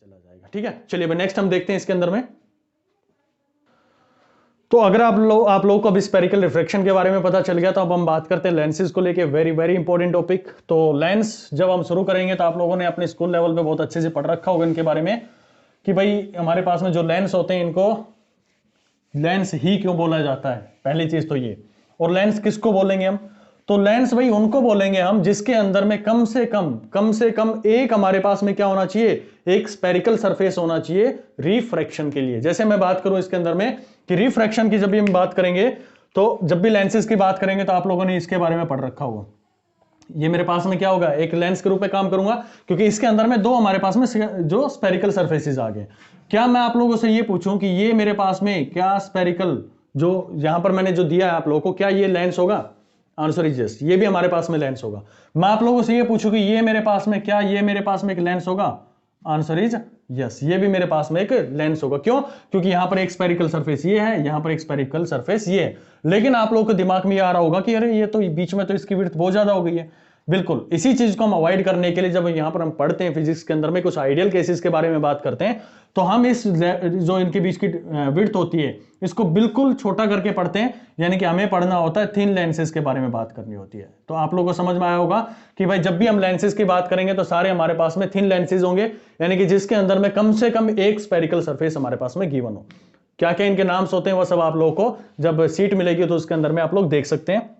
चला जाएगा। ठीक है, चलिए नेक्स्ट हम देखते हैं इसके अंदर में। तो अगर आप लोगों को अब स्पेरिकल रिफ्रैक्शन के बारे में पता चल गया, तो अब हम बात करते हैं लेंसेज को लेके, वेरी वेरी इंपॉर्टेंट टॉपिक। तो लेंस जब हम शुरू करेंगे तो आप लोगों ने अपने स्कूल लेवल पे बहुत अच्छे से पढ़ रखा होगा इनके बारे में कि भाई हमारे पास में जो लेंस होते हैं इनको लेंस ही क्यों बोला जाता है, पहली चीज तो ये। और लेंस किसको बोलेंगे हम, तो लेंस भाई उनको बोलेंगे हम जिसके अंदर में कम से कम एक हमारे पास में क्या होना चाहिए, एक स्पेरिकल सरफेस होना चाहिए रिफ्रैक्शन के लिए। जैसे मैं बात करूं इसके अंदर में कि रिफ्रैक्शन की जब भी हम बात करेंगे, तो जब भी लेंसेज की बात करेंगे तो आप लोगों ने इसके बारे में पढ़ रखा होगा। ये मेरे पास में क्या होगा, एक लेंस के रूप में काम करूंगा, क्योंकि इसके अंदर में दो हमारे पास में जो स्पेरिकल सरफेसेस आ गए। क्या मैं आप लोगों से ये पूछूं कि ये मेरे पास में क्या स्पेरिकल जो यहां पर मैंने जो दिया है आप लोगों को, क्या ये लेंस होगा? आंसर इज यस, ये भी हमारे पास में लेंस होगा। मैं आप लोगों से ये पूछूं कि ये मेरे पास में क्या ये मेरे पास में एक लेंस होगा? आंसर इज यस, ये भी मेरे पास में एक लेंस होगा। क्यों? क्योंकि यहां पर एक स्पेरिकल सरफेस ये है, यहां पर एक स्पेरिकल सरफेस ये है। लेकिन आप लोगों के दिमाग में ये आ रहा होगा कि अरे ये तो बीच में तो इसकी विड्थ बहुत ज्यादा हो गई है। बिल्कुल इसी चीज को हम अवॉइड करने के लिए जब यहां पर हम पढ़ते हैं फिजिक्स के अंदर में कुछ आइडियल केसेस के बारे में बात करते हैं, तो हम इस जो इनके बीच की विड्थ होती है इसको बिल्कुल छोटा करके पढ़ते हैं। यानी कि हमें पढ़ना होता है थिन लेंसेज के बारे में बात करनी होती है। तो आप लोगों को समझ में आया होगा कि भाई जब भी हम लेंसेज की बात करेंगे तो सारे हमारे पास में थिन लेंसेज होंगे, यानी कि जिसके अंदर में कम से कम एक स्पेरिकल सरफेस हमारे पास में गिवन हो। क्या क्या इनके नाम्स होते हैं वो सब आप लोगों को जब सीट मिलेगी तो उसके अंदर में आप लोग देख सकते हैं।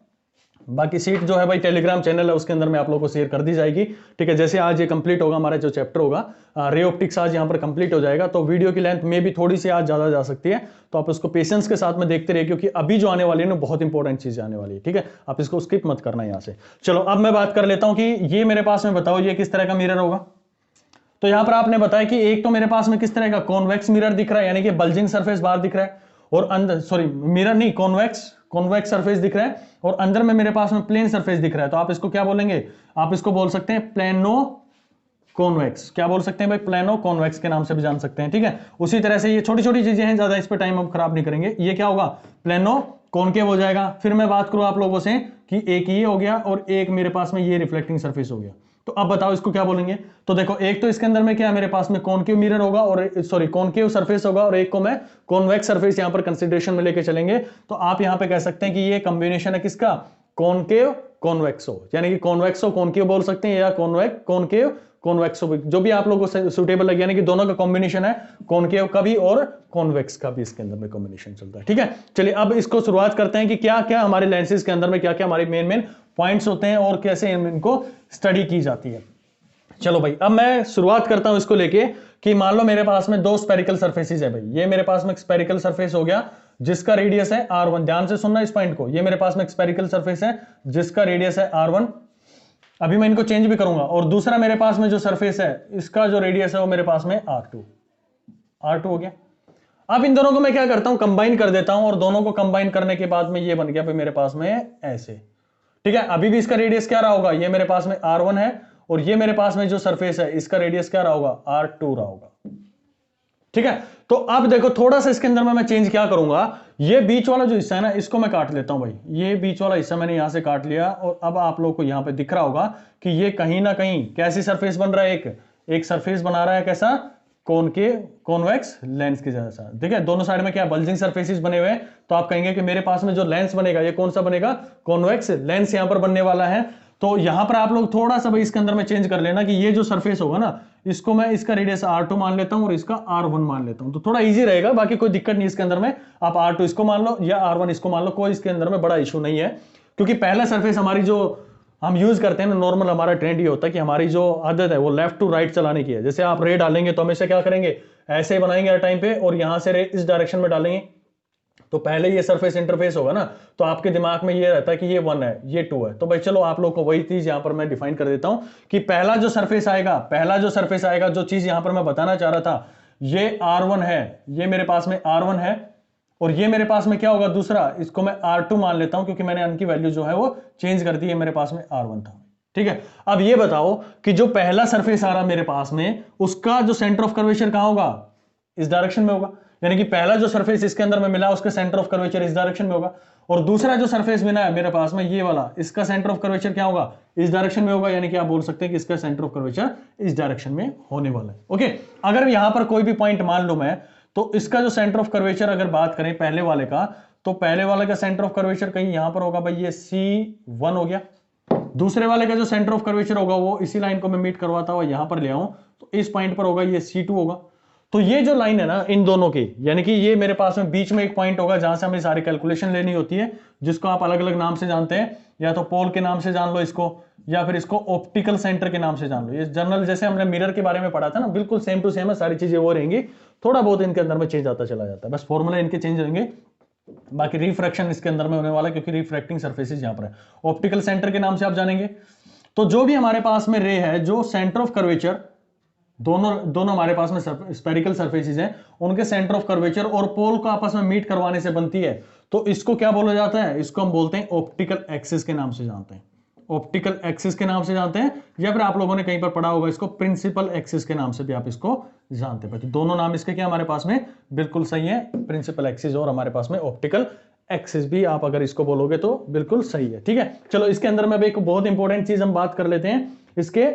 बाकी सीट जो है भाई टेलीग्राम चैनल है उसके अंदर में आप लोगों को शेयर कर दी जाएगी। ठीक है, जैसे आज ये कंप्लीट होगा हमारा जो चैप्टर होगा रे ऑप्टिक्स, आज यहाँ पर कंप्लीट हो जाएगा, तो वीडियो की लेंथ में भी थोड़ी सी आज ज्यादा जा सकती है, तो आप इसको पेशेंस के साथ में देखते रहिए, क्योंकि अभी जो आने वाली है ना बहुत इंपॉर्टेंट चीज आने वाली है। ठीक है, आप इसको स्किप मत करना यहाँ से। चलो अब मैं बात कर लेता हूँ कि ये मेरे पास में बताओ ये किस तरह का मिरर होगा। तो यहां पर आपने बताया कि एक तो मेरे पास में किस तरह का कॉन्वेक्स मिरर दिख रहा है, यानी कि बल्जिंग सरफेस बाहर दिख रहा है, और अंदर सॉरी मिरर नहीं कॉन्वेक्स सरफेस दिख रहा है, और अंदर में मेरे पास में प्लेन सरफेस दिख रहा है। तो आप इसको क्या बोलेंगे, आप इसको बोल सकते हैं प्लेनो कॉन्वेक्स। क्या बोल सकते हैं भाई, प्लेनो कॉन्वेक्स के नाम से भी जान सकते हैं। ठीक है, उसी तरह से ये छोटी छोटी चीजें हैं, ज्यादा इस पर टाइम अब खराब नहीं करेंगे। ये क्या होगा, प्लेनो कॉनकेव हो जाएगा। फिर मैं बात करूं आप लोगों से कि एक ये हो गया और एक मेरे पास में ये रिफ्लेक्टिंग सरफेस हो गया। तो अब बताओ इसको क्या बोलेंगे। तो देखो एक तो इसके अंदर में क्या मेरे पास में कॉनकेव मिरर होगा और सॉरी कॉनकेव सरफेस होगा, और एक को मैं कॉन्वेक्स सरफेस यहां पर कंसीडरेशन में लेके चलेंगे। तो आप यहां पे कह सकते हैं कि ये कॉम्बिनेशन है किसका, कॉनकेव कॉन्वेक्सो, यानी कि कॉन्वेक्सो कॉनकेव बोल सकते हैं या कॉनकेव कॉन्वेक्सो, जो भी आप लोगों को सुटेबल लगे, यानी कि दोनों का कॉम्बिनेशन है, कॉनकेव का भी और कॉन्वेक्स का भी इसके अंदर में कॉम्बिनेशन चलता है। ठीक है, चलिए अब इसको शुरुआत करते हैं कि क्या क्या हमारे लेंसेज के अंदर में क्या क्या हमारे मेन पॉइंट्स होते हैं और कैसे इनको स्टडी की जाती है। चलो भाई अब मैं शुरुआत करता हूं इसको लेके कि मान लो मेरे पास में दो स्पेरिकल सरफेसेस है। भाई ये मेरे पास में एक स्पेरिकल सरफेस हो गया जिसका रेडियस है r1, ध्यान से सुनना इस पॉइंट को। ये मेरे पास में एक स्पेरिकल सरफेस है जिसका रेडियस है r1। अभी मैं इनको चेंज भी करूंगा। और दूसरा मेरे पास में जो सरफेस है इसका जो रेडियस है वो मेरे पास में r2 हो गया। अब इन दोनों को मैं क्या करता हूं, कंबाइन कर देता हूं, और दोनों को कंबाइन करने के बाद में ये बन गया भाई मेरे पास में ऐसे। ठीक है, अभी भी इसका रेडियस क्या रहा होगा, ये मेरे पास में r1 है, और ये मेरे पास में जो सरफेस है इसका रेडियस क्या रहा होगा, r2 रहा होगा। ठीक है, तो अब देखो थोड़ा सा इसके अंदर में मैं चेंज क्या करूंगा, ये बीच वाला जो हिस्सा है ना इसको मैं काट लेता हूं भाई। ये बीच वाला हिस्सा मैंने यहां से काट लिया, और अब आप लोग को यहां पे दिख रहा होगा कि ये कहीं ना कहीं कैसी सरफेस बन रहा है, एक सरफेस बना रहा है कैसा, कॉन्वेक्स लेंस के जैसा। ठीक है, दोनों साइड में क्या बल्जिंग सरफेसेस बने हुए हैं, तो आप कहेंगे कि मेरे पास में जो लेंस बनेगा ये कौन सा बनेगा, कॉन्वेक्स लेंस यहां पर बनने वाला है। तो यहां पर आप लोग थोड़ा सा भाई इसके अंदर में चेंज कर लेना कि ये जो सरफेस होगा ना इसको मैं इसका रेडियस r2 मान लेता हूं और इसका r1 मान लेता हूं, तो थोड़ा इजी रहेगा। बाकी कोई दिक्कत नहीं इसके अंदर में, आप r2 इसको मान लो या r1 इसको मान लो, कोई इसके अंदर में बड़ा इशू नहीं है। क्योंकि पहला सरफेस हमारी जो हम यूज करते हैं ना, नॉर्मल हमारा ट्रेंड ये होता है कि हमारी जो आदत है वो लेफ्ट टू राइट चलाने की है। जैसे आप रे डालेंगे तो हमेशा क्या करेंगे, ऐसे बनाएंगे हर टाइम पे, और यहां से रे इस डायरेक्शन में डालेंगे। तो पहले ये सरफेस इंटरफेस होगा ना, तो आपके दिमाग में ये रहता है कि ये 1 है ये 2 है। तो भाई चलो आप लोग को वही चीज यहां पर मैं डिफाइन कर देता हूं कि पहला जो सरफेस आएगा, जो चीज यहां पर मैं बताना चाह रहा था, ये r1 है, ये मेरे पास में r1 है, और ये मेरे पास में क्या होगा दूसरा, इसको मैं r2 मान लेता हूं, क्योंकि मैंने n की वैल्यू जो है वो चेंज कर दी है, मेरे पास में r1 था। ठीक है, अब ये बताओ कि जो पहला सरफेस आ रहा मेरे पास में उसका जो सेंटर ऑफ कर्वेचर कहां होगा, इस डायरेक्शन में होगा। यानी कि पहला जो सरफेस इसके अंदर में मिला उसका सेंटर ऑफ कर्वेचर इस डायरेक्शन में होगा, और दूसरा जो सरफेस मिला है मेरे पास में ये वाला, इसका सेंटर ऑफ कर्वेचर क्या होगा, इस डायरेक्शन में होगा। यानी कि आप बोल सकते हैं कि इसका सेंटर ऑफ कर्वेचर इस डायरेक्शन में होने वाला है। ओके, अगर यहां पर कोई भी पॉइंट मान लो मैं, तो इसका जो सेंटर ऑफ कर्वेचर अगर बात करें पहले वाले का, तो पहले वाले का सेंटर ऑफ कर्वेचर कहीं यहां पर होगा भाई, ये C1 हो गया। दूसरे वाले का जो सेंटर ऑफ कर्वेचर होगा वो इसी लाइन को मैं मीट करवाता हुआ यहां पर ले आऊं, तो इस पॉइंट पर होगा, ये C2 होगा। तो ये जो लाइन है ना इन दोनों की, यानी कि ये मेरे पास में बीच में एक पॉइंट होगा जहां से हमें सारी कैलकुलेशन लेनी होती है, जिसको आप अलग अलग नाम से जानते हैं, या तो पोल के नाम से जान लो इसको, या फिर इसको ऑप्टिकल सेंटर के नाम से जान लो। ये जनरल जैसे हमने मिरर के बारे में पढ़ा था ना, बिल्कुल सेम टू सेम है, सारी चीजें वो रहेंगी, थोड़ा बहुत इनके अंदर में चेंज आता चला जाता है, बस फॉर्मूला इनके चेंज होंगे, बाकी रिफ्रैक्शन इसके अंदर में होने वाला है, क्योंकि रिफ्रैक्टिंग सर्फेसेस यहां पर है। ऑप्टिकल सेंटर के नाम से आप जानेंगे। तो जो भी हमारे पास में रे है, जो सेंटर ऑफ कर्वेचर, दोनों हमारे पास में स्फेरिकल सर्फेसेस हैं, उनके सेंटर ऑफ कर्वेचर और पोल को आपस में मीट करवाने से बनती है, तो इसको क्या बोला जाता है, इसको हम बोलते हैं ऑप्टिकल एक्सिस के नाम से जानते हैं, ऑप्टिकल एक्सिस के नाम से जानते हैं, या फिर आप लोगों ने कहीं पर पढ़ा होगा इसको प्रिंसिपल एक्सिस के नाम से भी आप इसको जानते हैं। तो दोनों नाम इसके क्या हमारे पास में बिल्कुल सही है, प्रिंसिपल एक्सिस और हमारे पास में ऑप्टिकल एक्सिस भी आप अगर इसको बोलोगे तो बिल्कुल सही है। ठीक है, चलो इसके अंदर में एक बहुत इंपॉर्टेंट चीज हम बात कर लेते हैं इसके।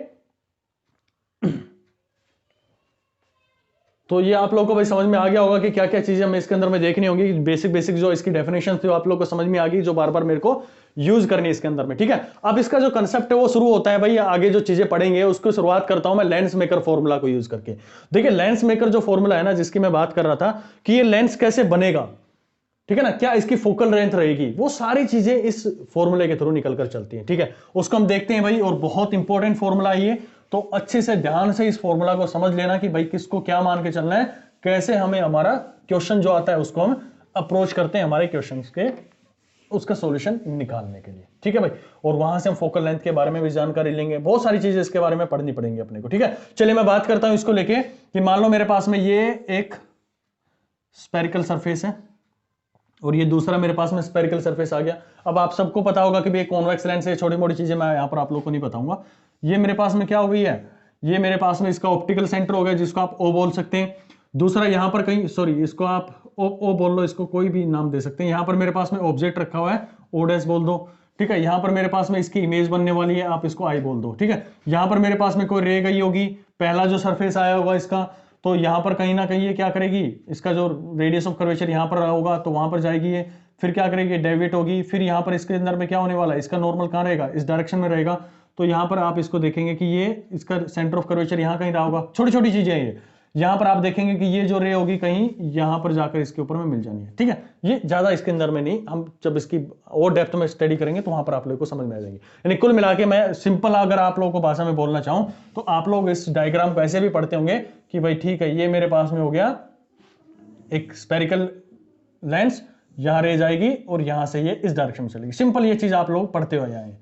तो ये आप लोगों को भाई समझ में आ गया होगा कि क्या क्या चीजें हमें इसके अंदर में देखनी होगी, बेसिक जो इसकी डेफिनेशन थी आप लोगों को समझ में आ गई, जो बार बार मेरे को यूज करनी है इसके अंदर में। ठीक है, अब इसका जो कंसेप्ट है वो शुरू होता है भाई, आगे जो चीजें पढ़ेंगे उसको शुरुआत करता हूं मैं लेंस मेकर फॉर्मूला को यूज करके। देखिए लेंस मेकर जो फॉर्मूला है ना, जिसकी मैं बात कर रहा था कि ये लेंस कैसे बनेगा, ठीक है ना, क्या इसकी फोकल लेंथ रहेगी, वो सारी चीजें इस फॉर्मूले के थ्रू निकल कर चलती हैं। ठीक है, उसको हम देखते हैं भाई, और बहुत इंपॉर्टेंट फॉर्मूला है ये, तो अच्छे से ध्यान से इस फॉर्मूला को समझ लेना कि भाई किसको क्या मान के चलना है, कैसे हमें हमारा क्वेश्चन जो आता है उसको हम अप्रोच करते हैं हमारे क्वेश्चंस के, उसका सॉल्यूशन निकालने के लिए। ठीक है भाई, और वहां से हम फोकल लेंथ के बारे में भी जानकारी लेंगे, बहुत सारी चीजें इसके बारे में पढ़नी पड़ेंगी अपने को। ठीक है, चलिए मैं बात करता हूं इसको लेके कि मान लो मेरे पास में ये एक स्फेरिकल सरफेस है और ये दूसरा मेरे पास में स्फेरिकल सरफेस आ गया। अब आप सबको पता होगा कि भाई कॉन्वेक्स लेंस है, छोटी मोटी चीजें मैं यहां पर आप लोग को नहीं बताऊंगा। ये मेरे पास में क्या हो गई है, ये मेरे पास में इसका ऑप्टिकल सेंटर हो गया, जिसको आप ओ बोल सकते हैं। दूसरा यहां पर कहीं, सॉरी इसको आप ओ बोल लो, इसको कोई भी नाम दे सकते हैं। यहां पर मेरे पास में ऑब्जेक्ट रखा हुआ है, ओ डैश बोल दो। ठीक है, यहां पर मेरे पास में इसकी इमेज बनने वाली है, आप इसको आई बोल दो। ठीक है, यहां पर मेरे पास में कोई रे गई होगी, पहला जो सरफेस आया होगा इसका, तो यहां पर कहीं ना कहीं ये क्या करेगी, इसका जो रेडियस ऑफ कर्वेचर यहां पर रहा होगा तो वहां पर जाएगी ये, फिर क्या करेगी, डेविएट होगी, फिर यहां पर इसके अंदर में क्या होने वाला है, इसका नॉर्मल कहां रहेगा, इस डायरेक्शन में रहेगा। तो यहां पर आप इसको देखेंगे कि ये इसका सेंटर ऑफ कर्वेचर यहां कहीं रहा होगा। छोटी छोटी चीजें हैं ये, यहां पर आप देखेंगे कि ये जो रे होगी कहीं यहां पर जाकर इसके ऊपर में मिल जानी है। ठीक है, ये ज्यादा इसके अंदर में नहीं, हम जब इसकी और डेप्थ में स्टडी करेंगे तो वहां पर आप लोगों को समझ में आ जाएगी। यानी कुल मिला के मैं सिंपल अगर आप लोगों को भाषा में बोलना चाहूं तो आप लोग इस डायग्राम को ऐसे भी पढ़ते होंगे कि भाई ठीक है, ये मेरे पास में हो गया एक स्फेरिकल लेंस, यहां रे जाएगी और यहां से ये इस डायरेक्शन में चलेगी। सिंपल ये चीज आप लोग पढ़ते हुए आए।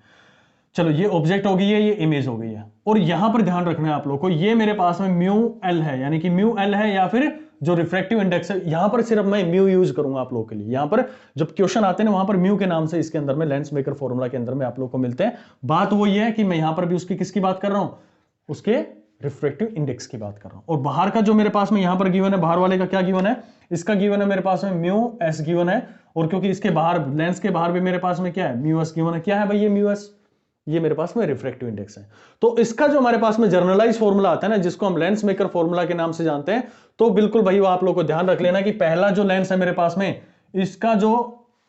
चलो ये ऑब्जेक्ट हो गई है, ये इमेज हो गई है, और यहां पर ध्यान रखना है आप लोग को, ये मेरे पास में म्यू एल है, यानी कि म्यू एल है, या फिर जो रिफ्रैक्टिव इंडेक्स है, यहां पर सिर्फ मैं म्यू यूज करूंगा आप लोगों के लिए। यहां पर जब क्वेश्चन आते हैं ना, वहां पर म्यू के नाम से इसके अंदर में लेंस मेकर फॉर्मूला के अंदर में आप लोग को मिलते हैं। बात वो ये है कि मैं यहां पर भी उसकी किसकी बात कर रहा हूं, उसके रिफ्रैक्टिव इंडेक्स की बात कर रहा हूं। और बाहर का जो मेरे पास में यहां पर गिवन है, बाहर वाले का क्या गिवन है, इसका गिवन है मेरे पास में म्यू एस गिवन है, और क्योंकि इसके बाहर लेंस के बाहर भी मेरे पास में क्या है, म्यू एस गिवन है। क्या है भाई ये म्यू एस, ये मेरे पास में रिफ्रैक्टिव इंडेक्स है। तो इसका जो हमारे पास में जर्नलाइज फॉर्मूला आता है ना, जिसको हम लेंस मेकर फॉर्मूला के नाम से जानते हैं, तो बिल्कुल भाई वो आप लोग को ध्यान रख लेना कि पहला जो लेंस है मेरे पास में, इसका जो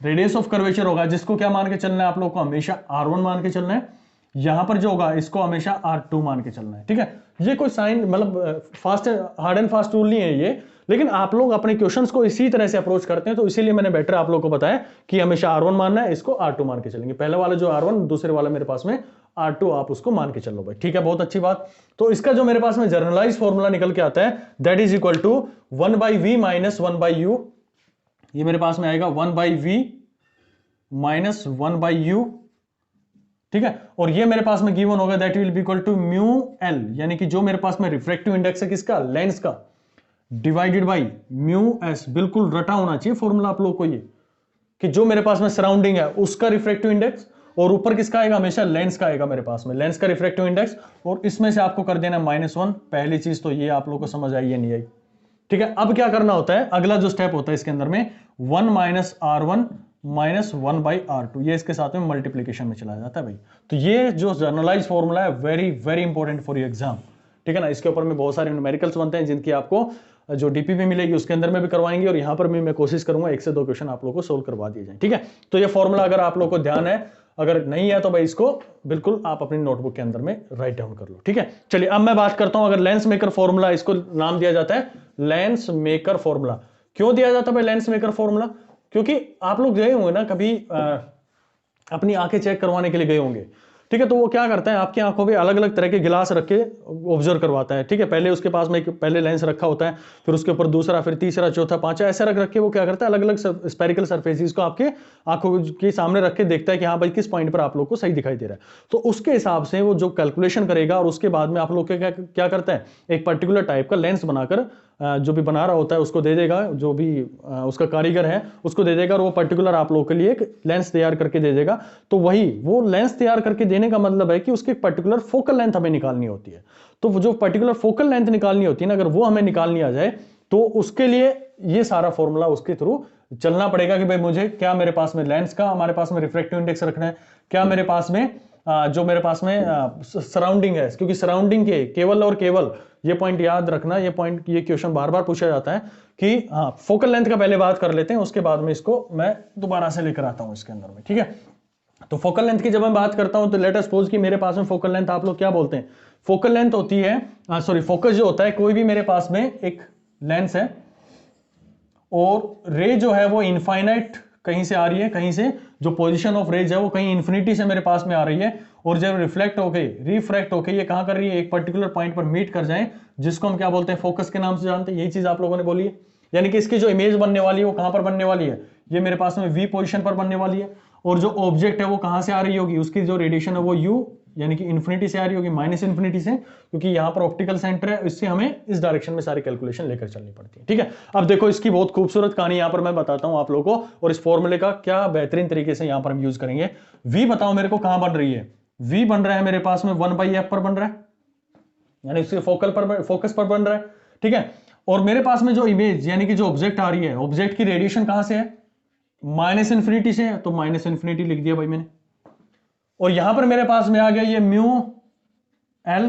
रेडियस ऑफ कर्वेचर होगा, जिसको क्या मान के चलना है आप लोग को, हमेशा R1 मान के चलना है। यहां पर जो होगा इसको हमेशा R2 मान के चलना है। ठीक है, ये कोई साइन मतलब fast hard and fast rule नहीं है ये, लेकिन आप लोग अपने क्वेश्चंस को इसी तरह से अप्रोच करते हैं, तो इसीलिए मैंने बेटर आप लोग को बताया कि हमेशा R1 मानना है, इसको R2 मान के चलेंगे। पहले वाला जो R1, दूसरे वाला मेरे पास में R2, आप उसको मान के चलो भाई। ठीक है, बहुत अच्छी बात। तो इसका जो मेरे पास में जर्नलाइज फॉर्मूला निकल के आता है, that is equal to 1/v minus 1/u। ये मेरे पास में आएगा 1/v माइनस 1/u। ठीक है, और ये मेरे पास में गिवन होगा, that will be equal to mu L, यानी कि जो मेरे पास में रिफ्रैक्टिव इंडेक्स है किसका, लेंस का, डिवाइडेड बाई म्यू एस। बिल्कुल रटा होना चाहिए फॉर्मूला आप लोग को ये, कि जो मेरे पास में सराउंडिंग है उसका रिफ्रैक्टिव इंडेक्स, और ऊपर किसका आएगा, हमेशा लेंस का आएगा मेरे पास में, लेंस का रिफ्रैक्टिव इंडेक्स, और इसमें से आपको कर देना -1। पहली चीज तो ये आप लोग को समझ आई या नहीं आई, ठीक है, अब क्या करना होता है, अगला जो स्टेप होता है इसके अंदर में 1 माइनस R1 माइनस 1/R2, ये इसके साथ में मल्टीप्लीकेशन में चला जाता है भाई। तो ये जो जर्नलाइज फॉर्मूला है very very important for your exam, ठीक है ना। इसके ऊपर में बहुत सारे न्यूमेरिकल्स बनते हैं जिनकी आपको जो डीपीपी मिलेगी उसके अंदर में भी करवाएंगे, और यहां पर भी मैं कोशिश करूंगा 1 से 2 क्वेश्चन आप लोगों को सोल्व करवा दिए जाए, ठीक है। तो ये फॉर्मूला अगर आप लोगों को ध्यान है, अगर नहीं है तो भाई इसको बिल्कुल आप अपनी नोटबुक के अंदर में राइट डाउन कर लो, ठीक है। चलिए अब मैं बात करता हूं, अगर लेंस मेकर फॉर्मूला, इसको नाम दिया जाता है लेंस मेकर फॉर्मूला। क्यों दिया जाता है भाई लेंस मेकर फॉर्मूला? क्योंकि आप लोग गए होंगे ना कभी अपनी आंखें चेक करवाने के लिए गए होंगे, ठीक है। तो वो क्या करता है, आपकी आंखों पे अलग अलग तरह के गिलास रख के ऑब्जर्व करवाता है, ठीक है। पहले उसके पास में पहले लेंस रखा होता है, फिर उसके ऊपर दूसरा, फिर तीसरा, चौथा, पांचवा, ऐसे रख के वो क्या करता है, अलग अलग स्पेरिकल सरफेसेस को आपके आंखों के सामने रख के देखता है कि हाँ भाई किस पॉइंट पर आप लोग को सही दिखाई दे रहा है। तो उसके हिसाब से वो जो कैलकुलेशन करेगा, और उसके बाद में आप लोग क्या करता है, एक पर्टिकुलर टाइप का लेंस बनाकर जो भी बना रहा होता है उसको दे देगा, जो भी उसका कारीगर है उसको दे देगा, और वो पर्टिकुलर आप लोगों के लिए एक लेंस तैयार करके दे देगा। तो वही वो लेंस तैयार करके देने का मतलब है कि उसकी पर्टिकुलर फोकल लेंथ हमें निकालनी होती है। तो जो पर्टिकुलर फोकल लेंथ निकालनी होती है ना, अगर वो हमें निकालनी आ जाए तो उसके लिए ये सारा फॉर्मूला उसके थ्रू चलना पड़ेगा कि भाई मुझे क्या, मेरे पास में लेंस का, हमारे पास में रिफ्रैक्टिव इंडेक्स रखना है, क्या मेरे पास में जो मेरे पास में सराउंडिंग है, क्योंकि सराउंडिंग के केवल और केवल ये पॉइंट याद रखना, ये पॉइंट, ये क्वेश्चन बार बार पूछा जाता है कि हाँ फोकल लेंथ का पहले बात कर लेते हैं, उसके बाद में इसको मैं दोबारा से लेकर आता हूं इसके अंदर में, ठीक है। तो फोकल लेंथ की जब मैं बात करता हूं तो लेट अस सपोज कि मेरे पास में फोकल लेंथ, आप लोग क्या बोलते हैं, फोकल लेंथ होती है, सॉरी फोकस जो होता है, कोई भी मेरे पास में एक लेंस है और रे जो है वो इनफाइनाइट कहीं से आ रही है, कहीं से जो पोजीशन ऑफ रेज है वो कहीं इन्फिनिटी से मेरे पास में आ रही है, और जब रिफ्लेक्ट होके रिफ्रैक्ट होके ये कहां कर रही है, एक पर्टिकुलर पॉइंट पर मीट कर जाए, जिसको हम क्या बोलते हैं, फोकस के नाम से जानते हैं। यही चीज आप लोगों ने बोली है, यानी कि इसकी जो इमेज बनने वाली है वो कहां पर बनने वाली है, ये मेरे पास में वी पोजीशन पर बनने वाली है, और जो ऑब्जेक्ट है वो कहां से आ रही होगी, उसकी जो रेडिएशन है वो यू यानी कि इन्फिनिटी से आ रही होगी, माइनस इन्फिनिटी से, क्योंकि यहां पर ऑप्टिकल सेंटर है, इससे हमें इस डायरेक्शन में सारी कैलकुलेशन लेकर चलनी पड़ती है, ठीक है। अब देखो इसकी बहुत खूबसूरत कहानी यहां पर मैं बताता हूं आप लोगों को, और इस फॉर्मूले का क्या बेहतरीन तरीके से यहां पर हम यूज करेंगे। वी बताओ मेरे को कहां बन रही है, वी बन रहा है मेरे पास में 1/f पर बन रहा है, यानी उसके फोकस पर बन रहा है, ठीक है। और मेरे पास में जो इमेज यानी कि जो ऑब्जेक्ट आ रही है, ऑब्जेक्ट की रेडिएशन कहां से है, माइनस इन्फिनिटी से है, तो माइनस इन्फिनिटी लिख दिया भाई मैंने। और यहां पर मेरे पास में आ गया ये म्यू एल,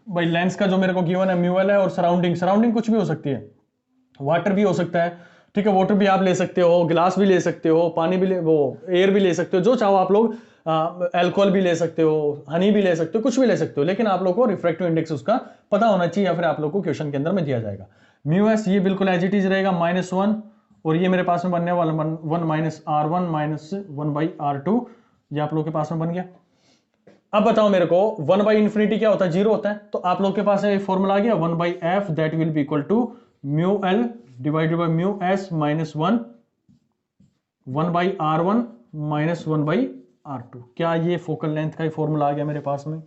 भाई लेंस का जो मेरे को गिवन है म्यू एल है, और सराउंडिंग कुछ भी हो सकती है, वाटर भी हो सकता है, ठीक है, वाटर भी आप ले सकते हो, गिलास भी ले सकते हो, पानी भी वो एयर भी ले सकते हो, जो चाहो आप लोग, अल्कोहल भी ले सकते हो, हनी भी ले सकते हो, कुछ भी ले सकते हो, लेकिन आप लोग को रिफ्रैक्टिव इंडेक्स उसका पता होना चाहिए, या फिर आप लोग को क्वेश्चन के अंदर में दिया जाएगा। म्यू एस ये बिल्कुल एज इट इज रहेगा -1, और ये मेरे पास में बनने वाला 1 माइनस R1 माइनस 1/R2, ये आप लोग के पास में बन गया। अब बताओ मेरे को 1/∞ क्या होता है, 0 होता है, तो आप लोग के पास एक फॉर्मूला आ गया 1/f that will be equal to mu L divided by mu S minus 1/R1 minus 1/R2। क्या ये फोकल लेंथ का ही फॉर्मूला आ गया मेरे पास में,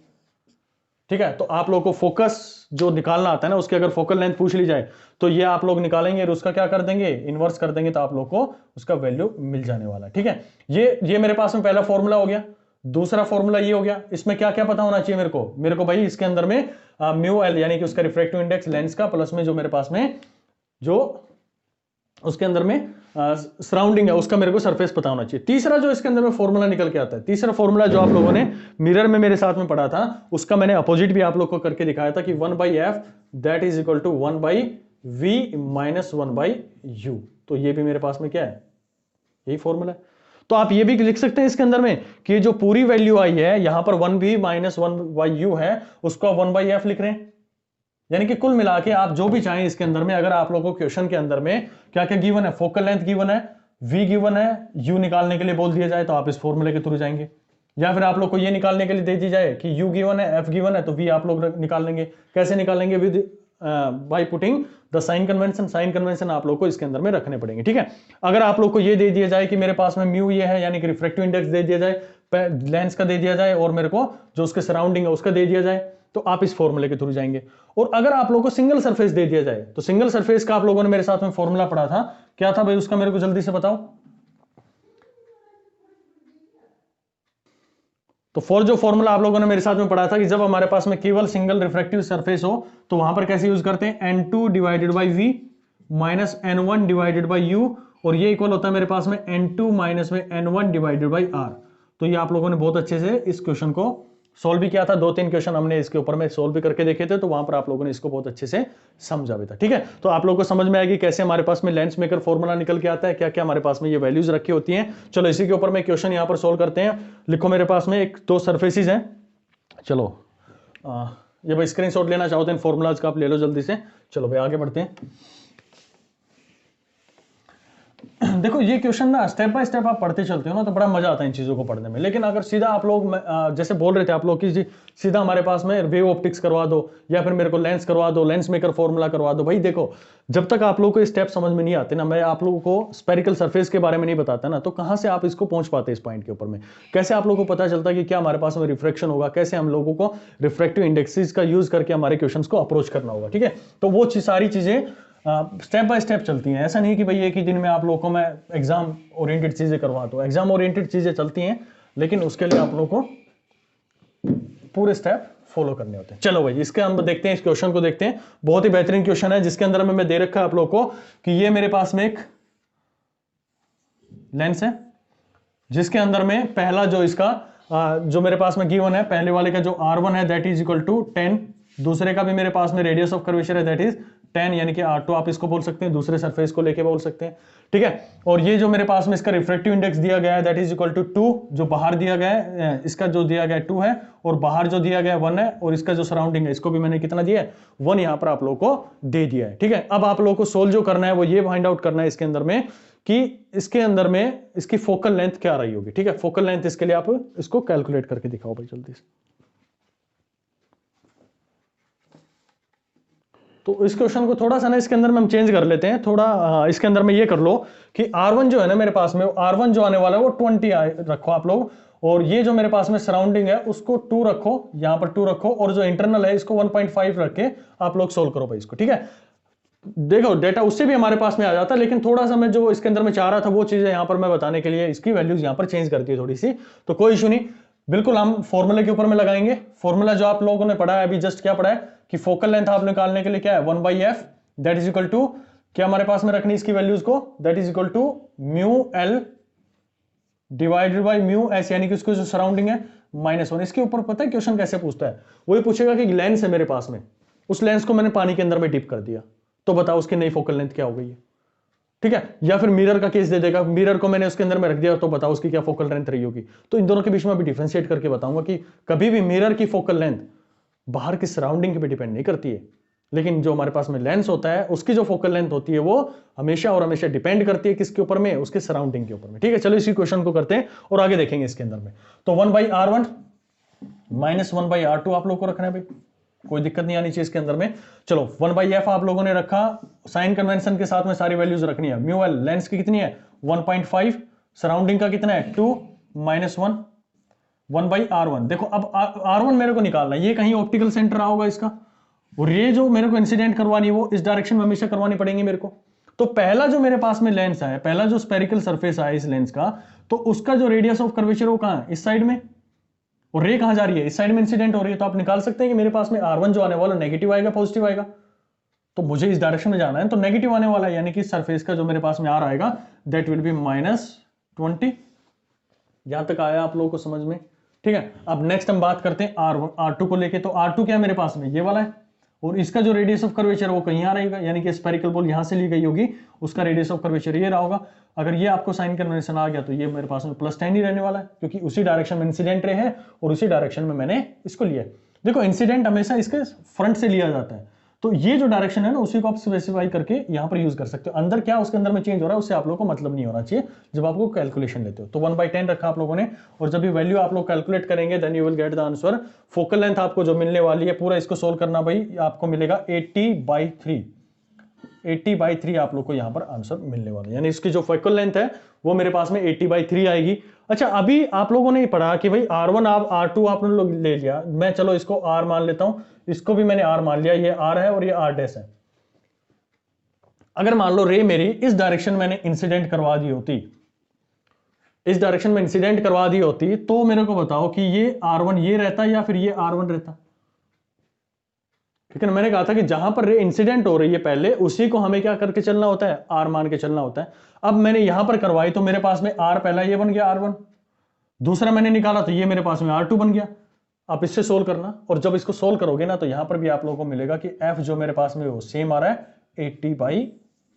ठीक है। तो आप लोग को फोकस जो निकालना आता है ना, उसकी अगर फोकल लेंथ पूछ ली जाए तो ये आप लोग निकालेंगे और उसका क्या कर देंगे, इन्वर्स कर देंगे, तो आप लोग को उसका वैल्यू मिल जाने वाला है, ठीक है। ये मेरे पास में पहला फॉर्मूला हो गया। दूसरा फॉर्मूला ये हो गया, इसमें क्या क्या पता होना चाहिए मेरे को भाई, इसके अंदर में म्यू एल यानी कि उसका रिफ्रैक्टिव इंडेक्स लेंस का, प्लस में जो मेरे पास में जो उसके अंदर में सराउंडिंग है उसका मेरे को सरफेस पता होना चाहिए। तीसरा जो इसके अंदर में फॉर्मूला निकल के आता है, तीसरा फॉर्मूला जो आप लोगों ने मिरर में मेरे साथ में पढ़ा था, उसका मैंने अपोजिट भी आप लोग को करके दिखाया था कि 1/f that is equal to 1/v minus 1/u। तो ये भी मेरे पास में क्या है, यही फॉर्मूला है। तो आप ये भी लिख सकते हैं इसके अंदर में कि जो पूरी वैल्यू आई है यहां पर 1v माइनस 1/u है, उसको 1/f लिख रहे हैं, यानी कि कुल मिला के आप जो भी चाहें इसके अंदर में, अगर आप लोगों को क्वेश्चन के अंदर में क्या क्या गिवन है, फोकल लेंथ गिवन है, v गिवन है, u निकालने के लिए बोल दिया जाए तो आप इस फॉर्मूले के थ्रू जाएंगे, या फिर आप लोग को ये निकालने के लिए दे दी जाए कि u गिवन है, f गिवन है, तो v आप लोग निकाल लेंगे। कैसे निकालेंगे, with by putting the sign convention. Sign convention आप लोग को इसके अंदर में रखने पड़ेंगे, ठीक है। अगर आप लोग को ये दे दिया जाए कि मेरे पास में म्यू ये है, यानी कि रिफ्रैक्टिव इंडेक्स दे दिया जाए, लेंस का दे दिया जाए, और मेरे को जो उसके सराउंडिंग है उसका दे दिया जाए, तो आप इस फॉर्मूले के थ्रू जाएंगे। और अगर आप लोगों को सिंगल सरफेस दे दिया जाए, तो सिंगल सरफेस का आप लोगों ने मेरे साथ में फॉर्मूला पढ़ा था, क्या था भाई उसका, मेरे को जल्दी से बताओ। तो फॉर जो फॉर्मूला आप लोगों ने मेरे साथ में पढ़ा था कि जब हमारे पास में केवल सिंगल रिफ्रैक्टिव सरफेस हो तो वहां पर कैसे यूज करते हैं, N2 divided by V minus N1 divided by U, और ये इक्वल होता है मेरे पास में N2 माइनस में N1 डिवाइडेड बाई R। तो ये आप लोगों ने बहुत अच्छे से इस क्वेश्चन को सोल्व भी किया था, 2-3 क्वेश्चन हमने इसके ऊपर में सोल्व भी करके देखे थे, तो वहां पर आप लोगों ने इसको बहुत अच्छे से समझा भी था। ठीक है, तो आप लोगों को समझ में आएगी कैसे हमारे पास में लेंस मेकर फॉर्मूला निकल के आता है, क्या क्या हमारे पास में ये वैल्यूज रखी होती हैं। चलो इसी के ऊपर में क्वेश्चन यहां पर सोल्व करते हैं। लिखो मेरे पास में एक दो सरफेसेस हैं, चलो ये भाई स्क्रीनशॉट लेना चाहो तो इन फॉर्मूलाज का आप ले लो जल्दी से। चलो भाई आगे बढ़ते हैं। देखो ये क्वेश्चन ना स्टेप बाय स्टेप आप पढ़ते चलते हो ना तो बड़ा मजा आता है इन चीजों को पढ़ने में। लेकिन अगर सीधा आप लोग जैसे बोल रहे थे आप लोग कि जी सीधा हमारे पास में वेव ऑप्टिक्स करवा दो या फिर मेरे को लेंस करवा दो, लेंस मेकर फॉर्मूला करवा दो, भाई देखो जब तक आप लोगों को स्टेप समझ में नहीं आते ना, मैं आप लोगों को स्पेरिकल सरफेस के बारे में नहीं बताता ना, तो कहां से आप इसको पहुंच पाते इस पॉइंट के ऊपर में, कैसे आप लोगों को पता चलता कि क्या हमारे पास में रिफ्रैक्शन होगा, कैसे हम लोगों को रिफ्रैक्टिव इंडेक्सेस का यूज करके हमारे क्वेश्चंस को अप्रोच करना होगा। ठीक है, तो वो सारी चीजें स्टेप बाय स्टेप चलती हैं। ऐसा नहीं कि भाई एक ही दिन में आप लोगों को मैं एग्जाम ओरिएंटेड चीजें करवा दूं, एग्जाम ओरिएंटेड चीजें चलती हैं लेकिन उसके लिए आप लोगों को पूरे स्टेप फॉलो करने होते हैं। चलो भाई इसके हम देखते हैं, इस क्वेश्चन को देखते हैं। बहुत ही बेहतरीन क्वेश्चन है जिसके अंदर में मैं दे रखा है आप लोगों को कि ये मेरे पास में एक लेंस है जिसके अंदर में पहला जो इसका जो मेरे पास में गिवन है, पहले वाले का जो R1 है दैट इज इक्वल टू 10, दूसरे का भी मेरे पास में रेडियस ऑफ कर्वेचर है दैट इज 10 यानी कि R2 आप इसको बोल सकते हैं, दूसरे सरफेस को लेके बोल सकते हैं। ठीक है, और ये जो मेरे पास में इसका रिफ्रैक्टिव इंडेक्स दिया गया है दैट इज इक्वल टू 2, जो बाहर दिया गया है इसका जो दिया गया है 2 है और बाहर जो दिया गया है 1 है, और इसका जो सराउंडिंग है इसको भी मैंने कितना दिया है 1 यहां पर आप लोगों को दे दिया है। ठीक है, अब आप लोगों को सोल्व जो करना है वो ये फाइंड आउट करना है इसके अंदर में कि इसके अंदर में इसकी फोकल लेंथ क्या रही होगी। ठीक है, फोकल लेंथ इसके लिए आप इसको कैलकुलेट करके दिखाओ भाई जल्दी से। तो इस क्वेश्चन को थोड़ा सा ना इसके अंदर में हम चेंज कर लेते हैं थोड़ा। इसके अंदर में ये कर लो कि R1 जो है ना मेरे पास में, R1 जो आने वाला है वो 20 रखो आप लोग, और ये जो मेरे पास में सराउंडिंग है उसको 2 रखो, यहां पर 2 रखो, और जो इंटरनल है इसको 1.5 रख के आप लोग सोल्व करो भाई इसको। ठीक है, देखो डेटा उससे भी हमारे पास में आ जाता है, लेकिन थोड़ा सा मैं जो इसके अंदर में चाह रहा था वो चीजें यहां पर मैं बताने के लिए इसकी वैल्यूज यहां पर चेंज करती है थोड़ी सी, तो कोई इशू नहीं। बिल्कुल हम फॉर्मूले के ऊपर में लगाएंगे। फॉर्मूला जो आप लोगों ने पढ़ा है अभी जस्ट, क्या पढ़ा है कि फोकल लेंथ आप निकालने के लिए क्या है 1/f that is equal to क्या हमारे पास में रखनी इसकी वैल्यूज को, that is equal to mu L divided by mu S, यानी कि उसको जो सराउंडिंग है -1। इसके ऊपर पता है क्वेश्चन कैसे पूछता है, वही पूछेगा कि लेंस है मेरे पास में, उस लेंस को मैंने पानी के अंदर में डिप कर दिया, तो बताओ उसकी नई फोकल लेंथ क्या हो गई है। ठीक है, या फिर मिरर का केस दे देगा, मिरर को मैंने उसके अंदर में रख दिया, तो बताओ उसकी क्या फोकल लेंथ रही होगी। तो इन दोनों के बीच में अभी डिफरेंशिएट करके बताऊंगा कि कभी भी मिरर की फोकल लेंथ बाहर की सराउंडिंग पे डिपेंड नहीं करती है, लेकिन जो हमारे पास में लेंस होता है उसकी जो फोकल लेंथ होती है वो हमेशा और हमेशा डिपेंड करती है किसके ऊपर में, उसके सराउंडिंग के ऊपर में। ठीक है, चलो इसी क्वेश्चन को करते हैं और आगे देखेंगे इसके अंदर में। तो 1/R1 माइनस 1/R2 आप लोग को रखना है भाई, कोई दिक्कत नहीं आनी चाहिए इसके अंदर में। चलो 1/f आप लोगों ने रखा, साइन कन्वेंशन के साथ में सारी वैल्यूज रखनी है। म्यू एल लेंस की कितनी है 1.5, सराउंडिंग का कितना है 2 माइनस 1 1/R1। देखो अब R1 मेरे को निकालना है, ये कहीं ऑप्टिकल सेंटर रहा होगा इसका, और ये जो मेरे को इंसिडेंट करवानी है वो इस डायरेक्शन में हमेशा करवानी पड़ेंगी मेरे को। तो पहला जो मेरे पास में लेंस है, पहला जो स्पेरिकल सरफेस है इस लेंस का, तो उसका जो रेडियस ऑफ कर्वेचर वो कहां है, इस साइड में, और रे कहां जा रही है, इस साइड में इंसिडेंट हो रही है। तो आप निकाल सकते हैं कि मेरे पास में R1 जो आने वाला नेगेटिव आएगा पॉजिटिव आएगा, तो मुझे इस डायरेक्शन में जाना है तो नेगेटिव आने वाला है, यानी कि सरफेस का जो मेरे पास में R आएगा दैट विल बी -20। यहां तक आया आप लोगों को समझ में। ठीक है, अब नेक्स्ट हम बात करते हैं R2 को लेके। तो R2 क्या है मेरे पास में, ये वाला है, और इसका जो रेडियस ऑफ कर्वेचर वो कहीं आ रहेगा, यानी कि स्पेरिकल बॉल यहां से ली गई होगी, उसका रेडियस ऑफ कर्वेचर ये रहा होगा। अगर ये आपको साइन कन्वेंशन आ गया तो ये मेरे पास में +10 ही रहने वाला है, क्योंकि उसी डायरेक्शन में इंसिडेंट रे है और उसी डायरेक्शन में मैंने इसको लिया है। देखो इंसिडेंट हमेशा इसके फ्रंट से लिया जाता है, तो ये जो डायरेक्शन है ना उसी को आप स्पेसिफाई करके यहां पर यूज कर सकते हो। अंदर क्या उसके अंदर में चेंज हो रहा है उससे आप लोगों को मतलब नहीं होना चाहिए जब आपको कैलकुलेशन लेते हो। तो 1/10 रखा आप लोगों ने, और जब ये वैल्यू आप लोग कैलकुलेट करेंगे then you will get the answer. Focal length आपको जो मिलने वाली है, पूरा इसको सोल्व करना भाई, आपको मिलेगा 80/3। 80/3 आप लोग को यहां पर आंसर मिलने वाला है, यानी इसकी जो फोकल लेंथ है वो मेरे पास में 80/3 आएगी। अच्छा, अभी आप लोगों ने पढ़ा कि भाई R1 आप R2 आपने लोग ले लिया, मैं चलो इसको R मान लेता हूं, इसको भी मैंने R मान लिया, ये R है और ये R' है। अगर मान लो रे मेरी इस डायरेक्शन मैंने इंसिडेंट करवा दी होती, इस डायरेक्शन में इंसिडेंट करवा दी होती तो मेरे को बताओ कि ये R1 ये रहता या फिर ये R1 रहता। ठीक है ना, मैंने कहा था कि जहां पर रे इंसिडेंट हो रही है पहले उसी को हमें क्या करके चलना होता है, R मान के चलना होता है। अब मैंने यहां पर करवाई तो मेरे पास में R पहला ये बन गया R1, दूसरा मैंने निकाला तो ये मेरे पास में R2 बन गया। आप इससे सोल्व करना, और जब इसको सोल्व करोगे ना तो यहां पर भी आप लोगों को मिलेगा कि F जो मेरे पास में वो सेम आ रहा है 80/3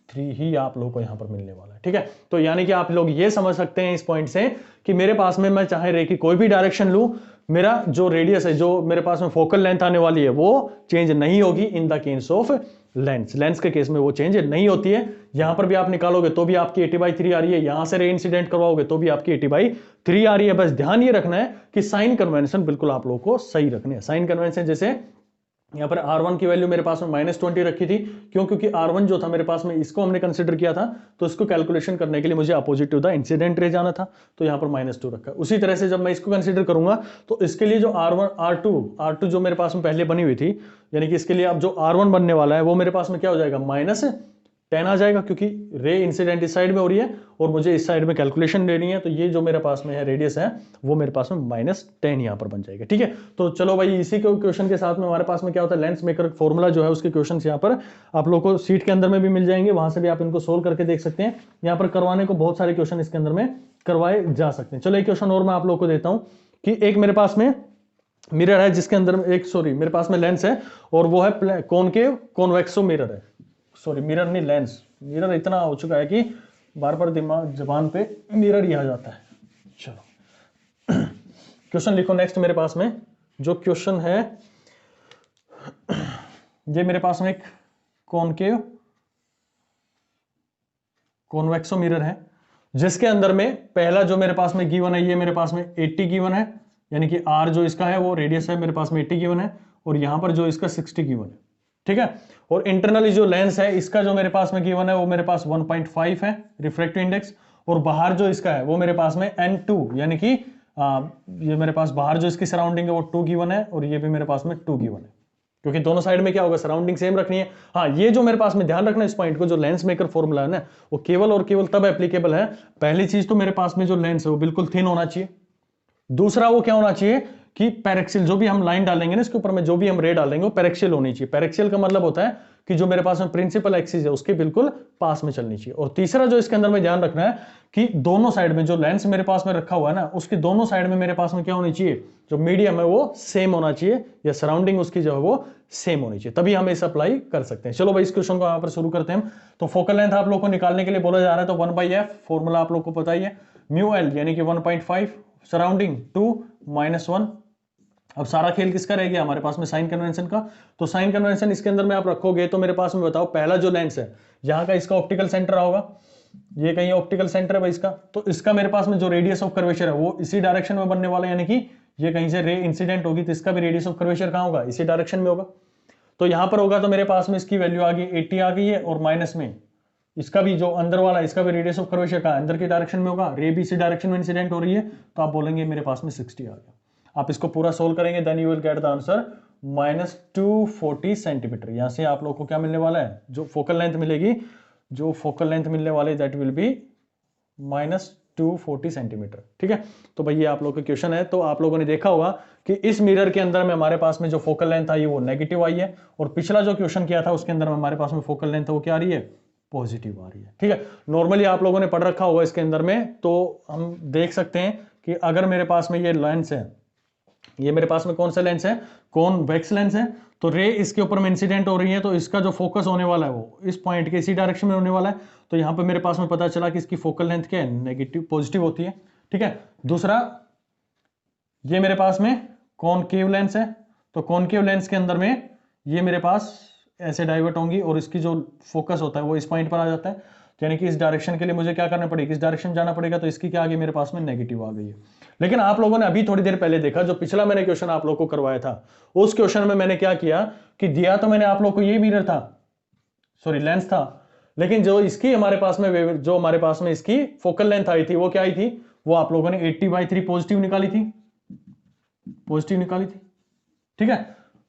ही आप लोगों को यहां पर मिलने वाला है। ठीक है, तो यानी कि आप लोग ये समझ सकते हैं इस पॉइंट से कि मेरे पास में मैं चाहे रे की कोई भी डायरेक्शन लूं, मेरा जो रेडियस है, जो मेरे पास में फोकल लेंथ आने वाली है वो चेंज नहीं होगी in the case of lens के केस में वो चेंज नहीं होती है। यहां पर भी आप निकालोगे तो भी आपकी 80/3 आ रही है, यहां से रे इंसिडेंट करवाओगे तो भी आपकी 80/3 आ रही है। बस ध्यान ये रखना है कि साइन कन्वेंशन बिल्कुल आप लोगों को सही रखने हैं। साइन कन्वेंशन जैसे यहां पर R1 की वैल्यू मेरे पास में -20 रखी थी, क्यों? क्योंकि R1 जो था मेरे पास में इसको हमने कंसीडर किया था, तो इसको कैलकुलेशन करने के लिए मुझे opposite to the incident ray जाना था, तो यहां पर -2 रखा है। उसी तरह से जब मैं इसको कंसीडर करूंगा तो इसके लिए जो R2 जो मेरे पास में पहले बनी हुई थी, यानी कि इसके लिए अब जो R1 बनने वाला है वो मेरे पास में क्या हो जाएगा, -10 आ जाएगा, क्योंकि रे इंसिडेंट इस साइड में हो रही है और मुझे इस साइड में कैलकुलेशन लेनी है, तो ये जो मेरे पास में है रेडियस है वो मेरे पास में -10 यहां पर बन जाएगा। ठीक है, तो चलो भाई इसी क्वेश्चन के साथ में हमारे पास में क्या होता है, लेंस मेकर फॉर्मूला जो है उसके क्वेश्चन यहाँ पर आप लोग को सीट के अंदर में भी मिल जाएंगे, वहां से भी आप इनको सोल्व करके देख सकते हैं। यहाँ पर करवाने को बहुत सारे क्वेश्चन इसके अंदर में करवाए जा सकते हैं। चलो एक क्वेश्चन और मैं आप लोग को देता हूं कि एक मेरे पास में मिरर है जिसके अंदर मेरे पास में लेंस है और वो है कॉनकेव कॉन्वेक्सो मिरर है, मिरर नहीं लेंस, मिरर इतना हो चुका है कि बार बार दिमाग जबान पे मिरर ही आ जाता है। चलो क्वेश्चन लिखो नेक्स्ट मेरे पास में जो क्वेश्चन है, ये मेरे पास में एक कॉनकेव कॉन्वेक्सो मिरर है जिसके अंदर में पहला जो मेरे पास में गिवन है ये मेरे पास में 80 गिवन है, यानी कि R जो इसका है वो रेडियस है मेरे पास में 80 गिवन है, और यहां पर जो इसका 60 गिवन है। ठीक है, और इंटरनली जो लेंस है इसका जो मेरे पास में गिवन है वो मेरे पास 1.5 है रिफ्रैक्टिव इंडेक्स, और बाहर जो इसका है वो मेरे पास में N2 यानी कि ये मेरे पास बाहर जो इसकी सराउंडिंग है वो 2 गिवन है, और ये भी मेरे पास में 2 गिवन है, क्योंकि दोनों साइड में क्या होगा, सराउंडिंग सेम रखनी है। हाँ, ये जो मेरे पास में ध्यान रखना इस पॉइंट को, जो लेंस मेकर फॉर्मूला है ना वो केवल और केवल तब एप्लीकेबल है, पहली चीज तो मेरे पास में जो लेंस है वो बिल्कुल थिन होना चाहिए, दूसरा वो क्या होना चाहिए कि पैरेक्सियल, जो भी हम लाइन डालेंगे ना इसके ऊपर में जो भी हम रे डालेंगे वो पैरेक्सियल होनी चाहिए। पैरेक्सियल का मतलब होता है कि जो मेरे पास में प्रिंसिपल एक्सिस है उसके बिल्कुल पास में चलनी चाहिए। और तीसरा जो इसके अंदर में ध्यान रखना है कि दोनों साइड में जो लेंस मेरे पास में रखा हुआ है ना उसकी दोनों साइड में मेरे पास में क्या होनी चाहिए, जो मीडियम है वो सेम होना चाहिए, या सराउंडिंग उसकी जो है वो सेम होनी चाहिए, तभी हम इसे अप्लाई कर सकते हैं। चलो भाई इस क्वेश्चन को यहाँ पर शुरू करते हैं। तो फोकल लेंथ आप लोग को निकालने के लिए बोला जा रहा है, तो 1/f फॉर्मूला आप लोग को पता ही है, μl यानी कि 1.5, सराउंडिंग 2 -1। अब सारा खेल किसका रह गया हमारे पास में, साइन कन्वेंशन का। तो साइन कन्वेंशन इसके अंदर में आप रखोगे तो मेरे पास में बताओ पहला जो लेंस है यहाँ का इसका ऑप्टिकल सेंटर होगा, ये कहीं ऑप्टिकल सेंटर है भाई इसका, तो इसका मेरे पास में जो रेडियस ऑफ कर्वेचर है वो इसी डायरेक्शन में बनने वाला है, यानी कि ये कहीं से रे इंसिडेंट होगी तो इसका भी रेडियस ऑफ कर्वेचर कहाँ होगा, इसी डायरेक्शन में होगा। तो यहां पर होगा तो मेरे पास में इसकी वैल्यू आ गई 80 आ गई है, और माइनस में इसका भी जो अंदर वाला इसका भी रेडियस ऑफ कर्वेचर का अंदर की डायरेक्शन में होगा, रे भी इसी डायरेक्शन में इंसिडेंट हो रही है, तो आप बोलेंगे मेरे पास में 60 आ गया। आप इसको पूरा सोल्व करेंगे then you will get the answer -240 centimetre. यहां से आप लोग को क्या मिलने वाला है, जो फोकल लेंथ मिलेगी, जो फोकल लेंथ मिलने वाली दैट विल बी -240 सेंटीमीटर। ठीक है, तो भाई ये आप लोग का क्वेश्चन है। तो आप लोगों ने देखा होगा कि इस मिरर के अंदर में हमारे पास में जो फोकल लेंथ आई वो नेगेटिव आई है, और पिछला जो क्वेश्चन किया था उसके अंदर में हमारे पास में फोकल लेंथ वो क्या आ रही है, पॉजिटिव आ रही है। ठीक है, नॉर्मली आप लोगों ने पढ़ रखा होगा इसके अंदर में, तो हम देख सकते हैं कि अगर मेरे पास में ये लेंस है, ये मेरे पास में कौन सा लेंस है, कॉन्वेक्स लेंस है, तो रे इसके ऊपर में इंसिडेंट हो रही है, तो इसका जो फोकस होने वाला है वो इस पॉइंट के इसी डायरेक्शन में होने वाला है। तो यहां पे मेरे पास में पता चला कि इसकी फोकल लेंथ क्या है, नेगेटिव, पॉजिटिव होती है। ठीक है, दूसरा ये मेरे पास में कॉनकेव लेंस है, तो कॉनकेव लेंस के अंदर में ये मेरे पास ऐसे डाइवर्ट होंगी और इसकी जो फोकस होता है वो इस पॉइंट पर आ जाता है, यानी कि इस डायरेक्शन के लिए मुझे क्या करना पड़ेगा, इस डायरेक्शन जाना पड़ेगा, तो इसकी क्या आ गई मेरे पास में नेगेटिव आ गई है। लेकिन आप लोगों ने अभी थोड़ी देर पहले देखा, जो पिछला मैंने क्वेश्चन आप लोगों को करवाया था उस क्वेश्चन में मैंने क्या किया कि दिया तो मैंने आप लोग को ये मिरर था, सॉरी लेंस था, लेकिन जो इसकी हमारे पास में जो हमारे पास में इसकी फोकल लेंथ आई थी वो क्या आई थी, वो आप लोगों ने 80/3 पॉजिटिव निकाली थी, पॉजिटिव निकाली थी। ठीक है,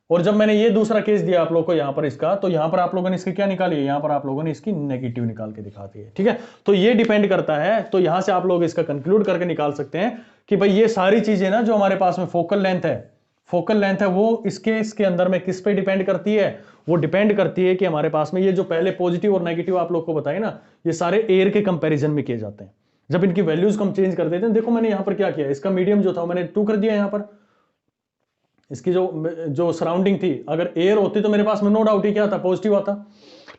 और जब मैंने ये दूसरा केस दिया आप लोगों को यहाँ पर इसका, तो यहाँ पर आप लोगों ने इसकी क्या निकाली है, यहाँ पर आप लोगों ने इसकी नेगेटिव निकाल के दिखा दी है। ठीक है, तो ये डिपेंड करता है। तो यहां से आप लोग इसका कंक्लूड करके निकाल सकते हैं कि भाई ये सारी चीजें ना जो हमारे पास में फोकल लेंथ है वो इसके अंदर में किस पे डिपेंड करती है, वो डिपेंड करती है कि हमारे पास में ये जो पहले पॉजिटिव और नेगेटिव आप लोग को बताए ना, ये सारे एयर के कंपैरिजन में किए जाते हैं। जब इनकी वैल्यूज को हम चेंज कर देते हैं, देखो मैंने यहां पर क्या किया, इसका मीडियम जो था मैंने 2 कर दिया यहां पर। इसकी जो सराउंडिंग थी, अगर एयर होती तो मेरे पास में नो डाउट ही क्या था, पॉजिटिव आता।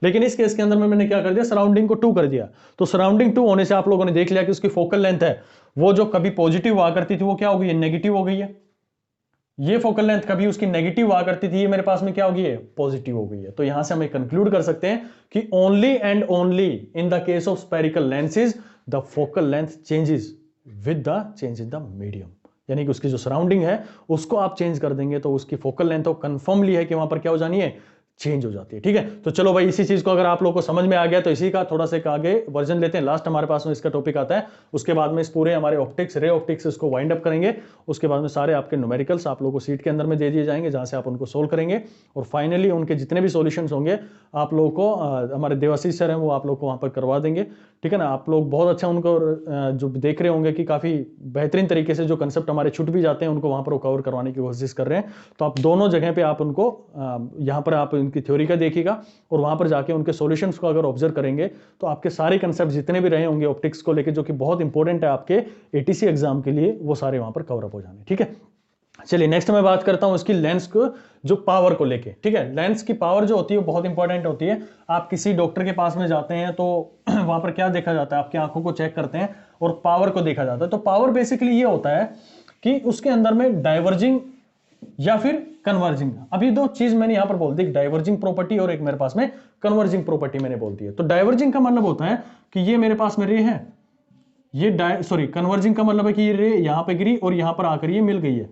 लेकिन इस केस के अंदर में मैंने क्या कर दिया, सराउंडिंग को 2 कर दिया। तो सराउंडिंग 2 होने से आप लोगों ने देख लिया कि उसकी फोकल लेंथ है वो जो कभी पॉजिटिव हुआ करती थी वो क्या हो गई है, नेगेटिव हो गई है। ये फोकल लेंथ कभी उसकी नेगेटिव हुआ करती थी, ये मेरे पास में क्या हो गई है, पॉजिटिव हो गई है। तो यहां से हम कंक्लूड कर सकते हैं कि only and only in the case of spherical lenses the focal length changes with the change in the medium. यानी कि उसकी जो सराउंडिंग है उसको आप चेंज कर देंगे तो उसकी फोकल लेंथ तो कंफर्मली है कि वहां पर क्या हो जानी है, चेंज हो जाती है। ठीक है, तो चलो भाई इसी चीज को अगर आप लोगों को समझ में आ गया तो इसी का थोड़ा सा आगे वर्जन लेते हैं। लास्ट हमारे पास में इसका टॉपिक आता है, उसके बाद में इस पूरे हमारे ऑप्टिक्स, रे ऑप्टिक्स इसको वाइंड अप करेंगे। उसके बाद में सारे आपके न्यूमेरिकल्स आप लोगों को सीट के अंदर में दे दिए जाएंगे जहां से आप उनको सोल्व करेंगे। और फाइनली उनके जितने भी सॉल्यूशंस होंगे आप लोगों को हमारे देवाशीष सर हैं वो आप लोग को वहां पर करवा देंगे। ठीक है ना, आप लोग बहुत अच्छा उनको जो देख रहे होंगे कि काफी बेहतरीन तरीके से जो कंसेप्ट हमारे छूट भी जाते हैं उनको वहां पर कवर करवाने की कोशिश कर रहे हैं। तो आप दोनों जगह पे आप उनको यहाँ पर आप उनकी थ्योरी का देखिएगा और वहां पर जाके उनके सॉल्यूशंस को अगर ऑब्जर्व करेंगे तो आपके सारे कंसेप्ट जितने भी रहे होंगे ऑप्टिक्स को लेके जो कि बहुत इंपॉर्टेंट है आपके एटीसी एग्जाम के लिए, वो सारे वहां पर कवर अप हो जाने। ठीक है, चलिए नेक्स्ट मैं बात करता हूं इसकी लेंस को जो पावर को लेके। ठीक है, लेंस की पावर जो होती है वो बहुत इंपॉर्टेंट होती है। आप किसी डॉक्टर के पास में जाते हैं तो वहां पर क्या देखा जाता है, आपकी आंखों को चेक करते हैं और पावर को देखा जाता है। तो पावर बेसिकली ये होता है कि उसके अंदर में डाइवर्जिंग या फिर कन्वर्जिंग, अभी दो चीज मैंने यहां पर बोल दी, डाइवर्जिंग प्रॉपर्टी और एक मेरे पास में कन्वर्जिंग प्रॉपर्टी मैंने बोल दी है। तो डाइवर्जिंग का मतलब होता है कि ये मेरे पास में रे है, ये कन्वर्जिंग का मतलब है कि ये रे यहां पे गिरी और यहां पर आकर ये मिल गई है।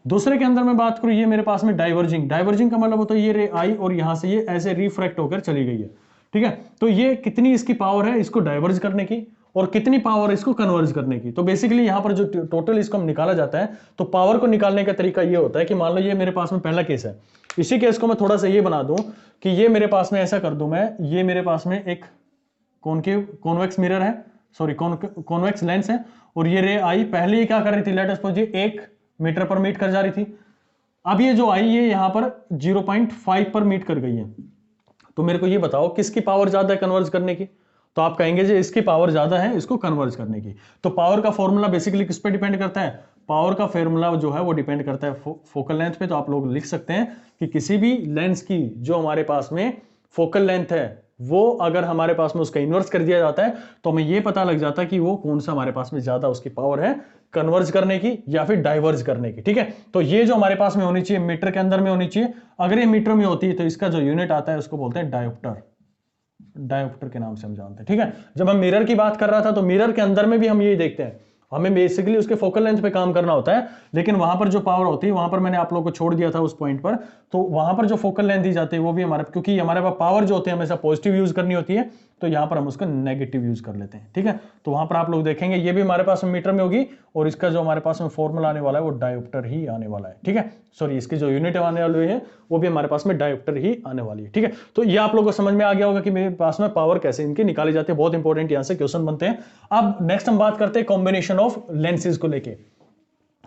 दूसरे के अंदर मैं बात करूं, ये मेरे पास में डाइवर्जिंग का मतलब होता है ये रे आई और यहां से ये ऐसे रिफ्रैक्ट होकर चली गई है। ठीक है, तो ये कितनी इसकी पावर है इसको डाइवर्ज करने की और कितनी पावर इसको कन्वर्ज करने की। तो बेसिकली यहां पर जो टोटल इसको हम निकाला जाता है, तो पावर को निकालने का तरीका ये होता है कि मान लो ये मेरे पास में पहला केस है, इसी केस को मैं थोड़ा सा ये बना दूं कि ये मेरे पास में ऐसा कर दूं मैं, ये मेरे पास में एक कॉन्वेक्स मिरर है, सॉरी कॉन्वेक्स लेंस है और ये रे आई पहले ये क्या कर रही थी, लेट अस सपोज ये 1 मीटर पर मीट कर जा रही थी। अब ये जो आई ये यहां पर 0.5 पर मीट कर गई है। तो मेरे को ये बताओ किसकी पावर ज्यादा है कन्वर्ज करने की, तो आप कहेंगे जी इसकी पावर ज्यादा है इसको कन्वर्ज करने की। तो पावर का फॉर्मूला बेसिकली किस पे डिपेंड करता है, पावर का फॉर्मूला जो है वो डिपेंड करता है फोकल लेंथ पे। तो आप लोग लिख सकते हैं कि किसी भी लेंस की जो हमारे पास में फोकल लेंथ है वो अगर हमारे पास में उसका इन्वर्स कर दिया जाता है तो हमें ये पता लग जाता है कि वो कौन सा हमारे पास में ज्यादा उसकी पावर है कन्वर्ज करने की या फिर डाइवर्ज करने की। ठीक है, तो ये जो हमारे पास में होनी चाहिए मीटर के अंदर में होनी चाहिए। अगर ये मीटर में होती है तो इसका जो यूनिट आता है उसको बोलते हैं डायोप्टर के नाम से हम जानते हैं। ठीक है, जब हम मिरर की बात कर रहा था तो मिरर के अंदर में भी हम यही देखते हैं, हमें बेसिकली उसके फोकल लेंथ पे काम करना होता है। लेकिन वहां पर जो पावर होती है वहां पर मैंने आप लोगों को छोड़ दिया था उस पॉइंट पर, तो वहां पर जो फोकल लेंथ दी जाती है वो भी हमारे, क्योंकि हमारे पास पावर जो होती है हमेशा पॉजिटिव यूज करनी होती है, तो यहां पर हम उसका नेगेटिव यूज कर लेते हैं। ठीक है, तो वहां पर आप लोग देखेंगे ये भी हमारे पास मीटर में होगी और इसका जो हमारे पास में फॉर्मूला आने वाला है वो डायोप्टर ही आने वाला है। ठीक है, सॉरी इसकी जो यूनिट आने वाली है वो भी हमारे पास में डायोप्टर ही आने वाली है। ठीक है, तो ये आप लोगों को समझ में आ गया होगा कि मेरे पास में पावर कैसे इनकी निकाली जाती है, बहुत इंपॉर्टेंट यहां से क्वेश्चन बनते हैं। अब नेक्स्ट हम बात करते हैं कॉम्बिनेशन ऑफ लेंसेज को लेके,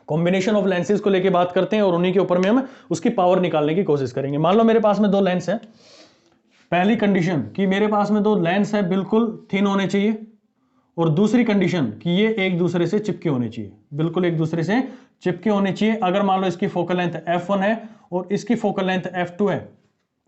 कॉम्बिनेशन ऑफ लेंसेज को लेके बात करते हैं और उन्हीं के ऊपर में हम उसकी पावर निकालने की कोशिश करेंगे। मान लो मेरे पास में 2 लेंस है, पहली कंडीशन कि मेरे पास में 2 लेंस है बिल्कुल थिन होने चाहिए और दूसरी कंडीशन कि ये एक दूसरे से चिपके होने चाहिए, बिल्कुल एक दूसरे से चिपके होने चाहिए। अगर मान लो इसकी फोकल लेंथ f1 है और इसकी फोकल लेंथ f2 है,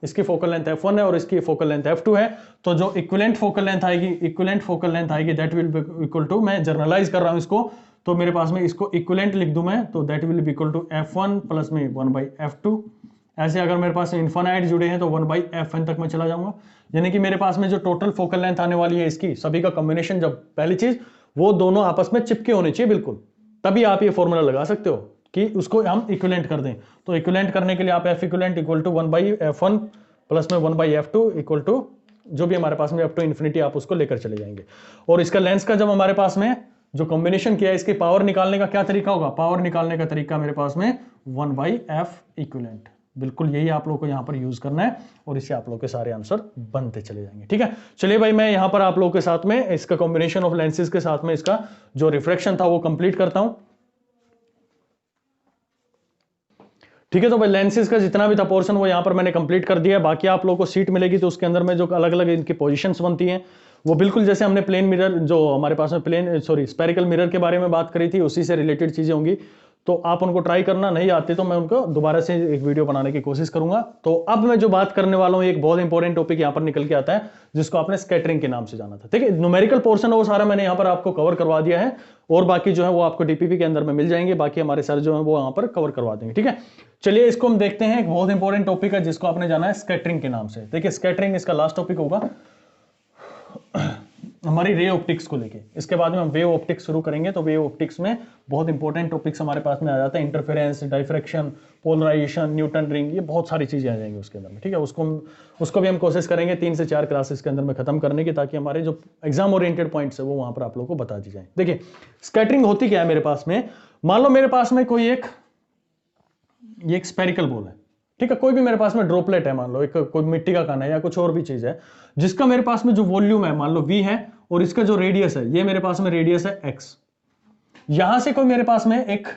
इसकी फोकल लेंथ f1 है और इसकी फोकल लेंथ f2 है, तो जो इक्विवेलेंट फोकल लेंथ आएगी that will be equal to, मैं जर्नलाइज कर रहा हूं इसको, तो मेरे पास में इसको इक्विवेलेंट लिख दूं मैं, तो that will be equal to f1 plus में 1/f2। ऐसे अगर मेरे पास इनफाइनाइट जुड़े हैं तो 1/fn तक मैं चला जाऊंगा, यानी कि मेरे पास में जो टोटल फोकल लेंथ आने वाली है इसकी सभी का कॉम्बिनेशन, जब पहली चीज वो दोनों आपस में चिपके होने चाहिए बिल्कुल, तभी आप ये फॉर्मूला लगा सकते हो कि उसको हम इक्विवेलेंट कर दें। तो इक्विवेलेंट करने के लिए आप f equivalent equal to 1/f1 plus में 1/f2 इक्वल टू जो भी हमारे पास में अप टू इन्फिनिटी आप उसको लेकर चले जाएंगे। और इसका लेंस का जब हमारे पास में जो कॉम्बिनेशन किया है इसकी पावर निकालने का क्या तरीका होगा, पावर निकालने का तरीका मेरे पास में 1/f इक्विवेलेंट, बिल्कुल यही आप लोग को यहाँ पर यूज करना है और इससे आप लोग के सारे आंसर बनते चले जाएंगे। ठीक है, चलिए भाई मैं यहाँ पर आप लोगों के साथ में इसका कॉम्बिनेशन ऑफ लेंसेज के साथ में इसका जो रिफ्रैक्शन था वो कंप्लीट करता हूं। ठीक है, तो भाई लेंसेज का जितना भी था पोर्शन वो यहाँ पर मैंने कंप्लीट कर दिया है। बाकी आप लोगों को सीट मिलेगी तो उसके अंदर में जो अलग अलग इनकी पोजीशंस बनती हैं वो बिल्कुल जैसे हमने प्लेन मिरर जो हमारे पास में स्पेरिकल मिरर के बारे में बात करी थी उसी से रिलेटेड चीजें होंगी। तो आप उनको ट्राई करना, नहीं आते तो मैं उनको दोबारा से एक वीडियो बनाने की कोशिश करूंगा। तो अब मैं जो बात करने वाला हूं एक बहुत इंपॉर्टेंट टॉपिक यहां पर निकल के आता है जिसको आपने स्कैटरिंग के नाम से जाना था। ठीक है, न्यूमेरिकल पोर्शन वो सारा मैंने यहां पर आपको कवर करवा दिया है और बाकी जो है वो आपको डीपीपी के अंदर में मिल जाएंगे। बाकी हमारे सर जो है वो यहां पर कवर करवा देंगे। ठीक है, चलिए इसको हम देखते हैं। एक बहुत इंपॉर्टेंट टॉपिक है जिसको आपने जाना है स्कैटरिंग के नाम से। देखिए स्कैटरिंग इसका लास्ट टॉपिक होगा हमारी रे ऑप्टिक्स को लेके। इसके बाद में हम वेव ऑप्टिक्स शुरू करेंगे। तो वेव ऑप्टिक्स में बहुत इंपॉर्टेंट टॉपिक्स हमारे पास में आ जाता है, interference, diffraction, polarisation, Newton ring, ये बहुत सारी चीजें आ जाएंगी उसके अंदर में। ठीक है, उसको भी हम कोशिश करेंगे 3 से 4 क्लासेस के अंदर में खत्म करने की, ताकि हमारे जो एग्जाम ओरिएंटेड पॉइंट्स है वो वहां पर आप लोगों को बता दी जाए। देखिए स्कैटरिंग होती क्या है मेरे पास में, मान लो मेरे पास में कोई एक स्पेरिकल बॉल है। ठीक है, कोई भी मेरे पास में ड्रॉपलेट है, मान लो एक कोई मिट्टी का कण है या कुछ और भी चीज है जिसका मेरे पास में जो वॉल्यूम है मान लो v है और इसका जो रेडियस है ये मेरे पास में रेडियस है x। यहां से कोई मेरे पास में एक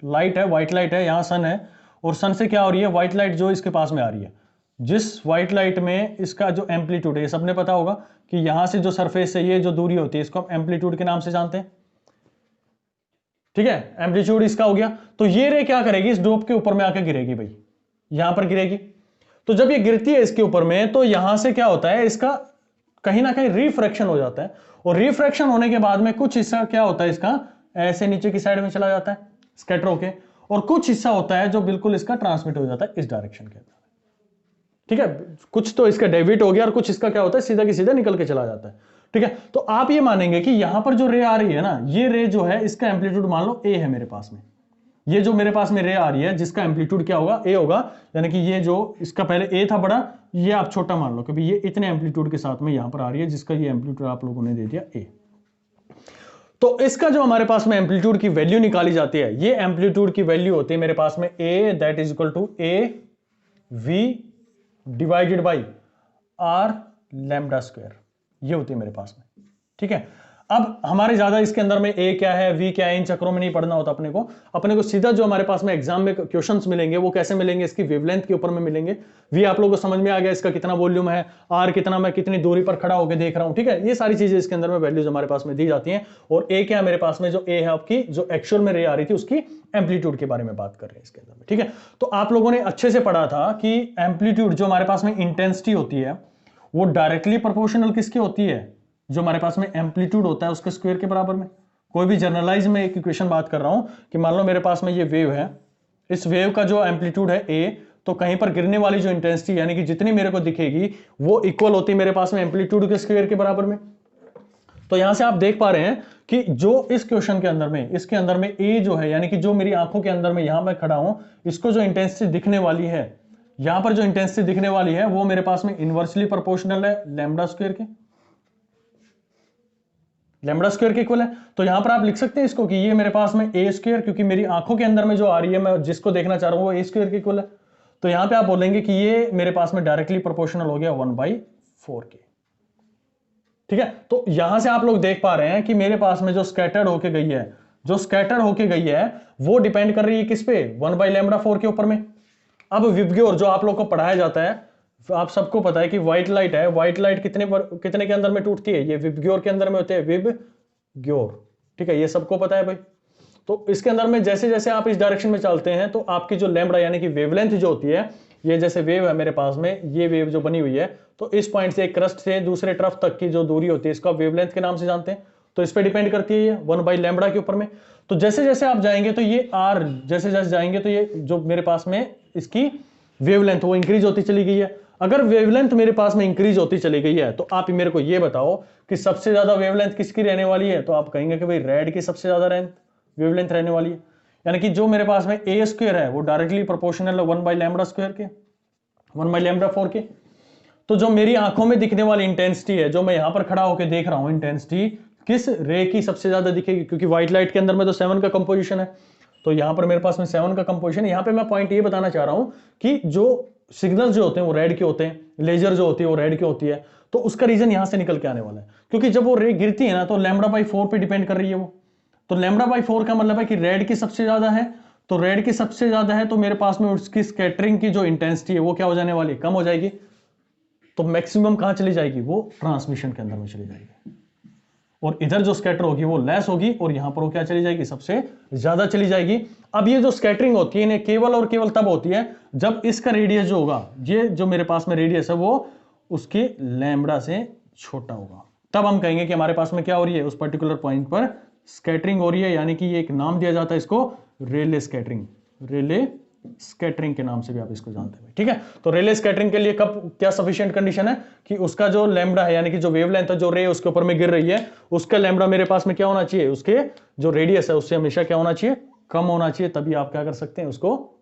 लाइट है, व्हाइट लाइट है, यहां सन है और सन से क्या हो रही है, व्हाइट लाइट जो इसके पास में आ रही है। जिस व्हाइट लाइट में इसका जो एम्पलीट्यूड है, ये सबने पता होगा कि यहां से जो सरफेस से ये जो दूरी होती है इसको हम एम्पलीट्यूड के नाम से जानते हैं। ठीक है, एम्पलीट्यूड इसका हो गया। तो ये रे क्या करेगी, इस ड्रॉप के ऊपर में आकर गिरेगी भाई, यहां पर गिरेगी। तो जब ये गिरती है इसके ऊपर में तो यहां से क्या होता है, इसका कहीं ना कहीं रिफ्रैक्शन हो जाता है और रिफ्रैक्शन होने के बाद में कुछ हिस्सा क्या होता है इसका ऐसे नीचे की साइड में चला जाता है स्कैटर होके, और कुछ हिस्सा होता है जो बिल्कुल इसका ट्रांसमिट हो जाता है इस डायरेक्शन के अंदर। ठीक है, कुछ तो इसका डेविएट हो गया और कुछ इसका क्या होता है सीधा की सीधा निकल के चला जाता है। ठीक है, तो आप ये मानेंगे कि यहां पर जो रे आ रही है ना, ये रे जो है इसका एम्पलीट्यूड मान लो ए है मेरे पास में। ये जो मेरे पास में रे आ रही है जिसका एम्पलीट्यूड क्या होगा, ए होगा। यानी कि ये जो इसका पहले ए था बड़ा, ये आप छोटा मान लो कि ये इतने एम्पलीट्यूड के साथ में यहां पर आ रही है जिसका ये एम्पलीट्यूड आप लोगों ने दे दिया ए। तो इसका जो हमारे पास में एम्पलीट्यूड की वैल्यू निकाली जाती है, ये एम्पलीट्यूड की वैल्यू होती है मेरे पास में A that is equal to A V divided by R lambda square, ये होती है मेरे पास में। ठीक है, अब हमारे ज्यादा इसके अंदर में ए क्या है वी क्या है इन चक्रों में नहीं पढ़ना होता अपने को सीधा जो हमारे पास में एग्जाम में क्वेश्चंस मिलेंगे वो कैसे मिलेंगे, इसकी वेवलेंथ के ऊपर में मिलेंगे। वी आप लोगों को समझ में आ गया इसका कितना वॉल्यूम है, आर कितना, मैं कितनी दूरी पर खड़ा होकर देख रहा हूं। ठीक है, ये सारी चीजें इसके अंदर में वैल्यूज हमारे पास में दी जाती हैं। और ए क्या है मेरे पास में, जो ए है आपकी जो एक्चुअल में रे आ रही थी उसकी एम्पलीट्यूड के बारे में बात कर रहे हैं इसके अंदर में। ठीक है, तो आप लोगों ने अच्छे से पढ़ा था कि एम्पलीट्यूड जो हमारे पास में इंटेंसिटी होती है वो डायरेक्टली प्रोपोर्शनल किसकी होती है, जो हमारे पास में एम्पलीट्यूड होता है उसके स्क्वायर के बराबर में। कोई भी जनरलाइज में एक इक्वेशन बात कर रहा हूं कि मान लो मेरे पास में ये वेव है, इस वेव का जो एम्पलीट्यूड है ए, तो कहीं पर गिरने वाली जो इंटेंसिटी यानी कि जितनी मेरे को दिखेगी वो इक्वल होती है मेरे पास में एम्पलीट्यूड के स्क्वायर के बराबर में। तो यहां से आप देख पा रहे हैं कि जो इस क्वेश्चन के अंदर में, इसके अंदर में ए जो है यानी कि जो मेरी आंखों के अंदर में यहां मैं खड़ा हूं, इसको जो इंटेंसिटी दिखने वाली है, यहां पर जो इंटेंसिटी दिखने वाली है वो मेरे पास में इनवर्सली प्रोपोर्शनल है लैम्डा स्क्वायर के, लैम्डा स्क्वायर के इक्वल है। तो यहां पर आप लिख सकते हैं इसको कि ये मेरे पास में ए स्क्वायर, क्योंकि मेरी आंखों के अंदर में जो आ रही है मैं जिसको देखना चाह रहा हूं वो ए स्क्वायर के इक्वल है। तो यहां पे आप बोलेंगे कि ये मेरे पास में डायरेक्टली प्रोपोर्शनल हो गया 1/4 के। ठीक है, तो यहां से आप लोग देख पा रहे हैं कि मेरे पास में जो स्कैटर्ड होके गई है, जो स्कैटर्ड होके गई है वो डिपेंड कर रही है किस पे, 1/λ4 के ऊपर में। अब विबग्योर जो आप लोग को पढ़ाया जाता है, आप सबको पता है कि व्हाइट लाइट है, व्हाइट लाइट कितने के अंदर में टूटती है, ये विबग्योर के अंदर में होते हैं विबग्योर। ठीक है, ये सबको पता है भाई। तो इसके अंदर में जैसे जैसे आप इस डायरेक्शन में चलते हैं तो आपकी जो लैम्डा यानी कि वेवलेंथ जो होती है, ये जैसे वेव है मेरे पास में, ये वेव जो बनी हुई है, तो इस पॉइंट से एक क्रस्ट से दूसरे ट्रफ तक की जो दूरी होती है इसको वेवलेंथ के नाम से जानते हैं। तो इस पे डिपेंड करती है ये 1/λ के ऊपर में। तो जैसे जैसे आप जाएंगे तो ये आर जैसे जैसे जाएंगे तो ये जो मेरे पास में इसकी वेवलेंथ वो इंक्रीज होती चली गई है। अगर वेवलेंथ मेरे पास में इंक्रीज होती चली गई है तो आप मेरे को ये बताओ कि सबसे ज्यादा वेवलेंथ किसकी रहने वाली है, तो आप कहेंगे कि भाई रेड की सबसे ज्यादा वेवलेंथ रहने वाली है। यानी कि जो मेरे पास में ए स्क्वायर है वो डायरेक्टली प्रोपोर्शनल है 1/λ² के, 1/λ4 के। तो जो मेरी आंखों में दिखने वाली इंटेंसिटी है, जो मैं यहां पर खड़ा होकर देख रहा हूं, इंटेंसिटी किस रे की सबसे ज्यादा दिखेगी, क्योंकि व्हाइट लाइट के अंदर में तो 7 का कंपोजिशन है। तो यहाँ पर मेरे पास में 7 का कंपोजिशन है। यहाँ पे मैं पॉइंट ये बताना चाह रहा हूँ कि जो सिग्नल्स जो होते हैं वो रेड के होते हैं, लेजर जो होती है वो रेड की होती है, तो उसका रीजन यहां से निकल के आने वाला है, क्योंकि जब वो रे गिरती है ना तो λ/4 पे डिपेंड कर रही है वो। तो λ/4 का मतलब है कि रेड की सबसे ज्यादा है, तो रेड की सबसे ज्यादा है तो मेरे पास में उसकी स्कैटरिंग की जो इंटेंसिटी है वो क्या हो जाने वाली, कम हो जाएगी। तो मैक्सिमम कहां चली जाएगी, वो ट्रांसमिशन के अंदर में चली जाएगी, और इधर जो स्कैटर होगी वो लेस होगी, और यहां पर वो क्या चली जाएगी, सबसे ज्यादा चली जाएगी। अब ये जो स्कैटरिंग होती है केवल और केवल तब होती है जब इसका रेडियस जो होगा, ये जो मेरे पास में रेडियस है वो उसके लैम्ब्डा से छोटा होगा, तब हम कहेंगे कि हमारे पास में क्या हो रही है, उस पर्टिकुलर पॉइंट पर स्कैटरिंग हो रही है। यानी कि ये एक नाम दिया जाता है इसको रेले स्कैटरिंग, रेले स्कैटरिंग के नाम से भी आप इसको जानते हैं, ठीक है। तो रेले स्कैटरिंग के लिए कब क्या सफिशिएंट कंडीशन है कि उसका जो लैम्ब्डा है, यानी कि जो वेवलेंथ है, जो रे उसके ऊपर में गिर रही है, उसका लैम्ब्डा मेरे पास में क्या होना चाहिए, उसके जो रेडियस है उससे हमेशा क्या होना चाहिए, कम होना चाहिए, तभी आप क्या कर सकते हैं उसको,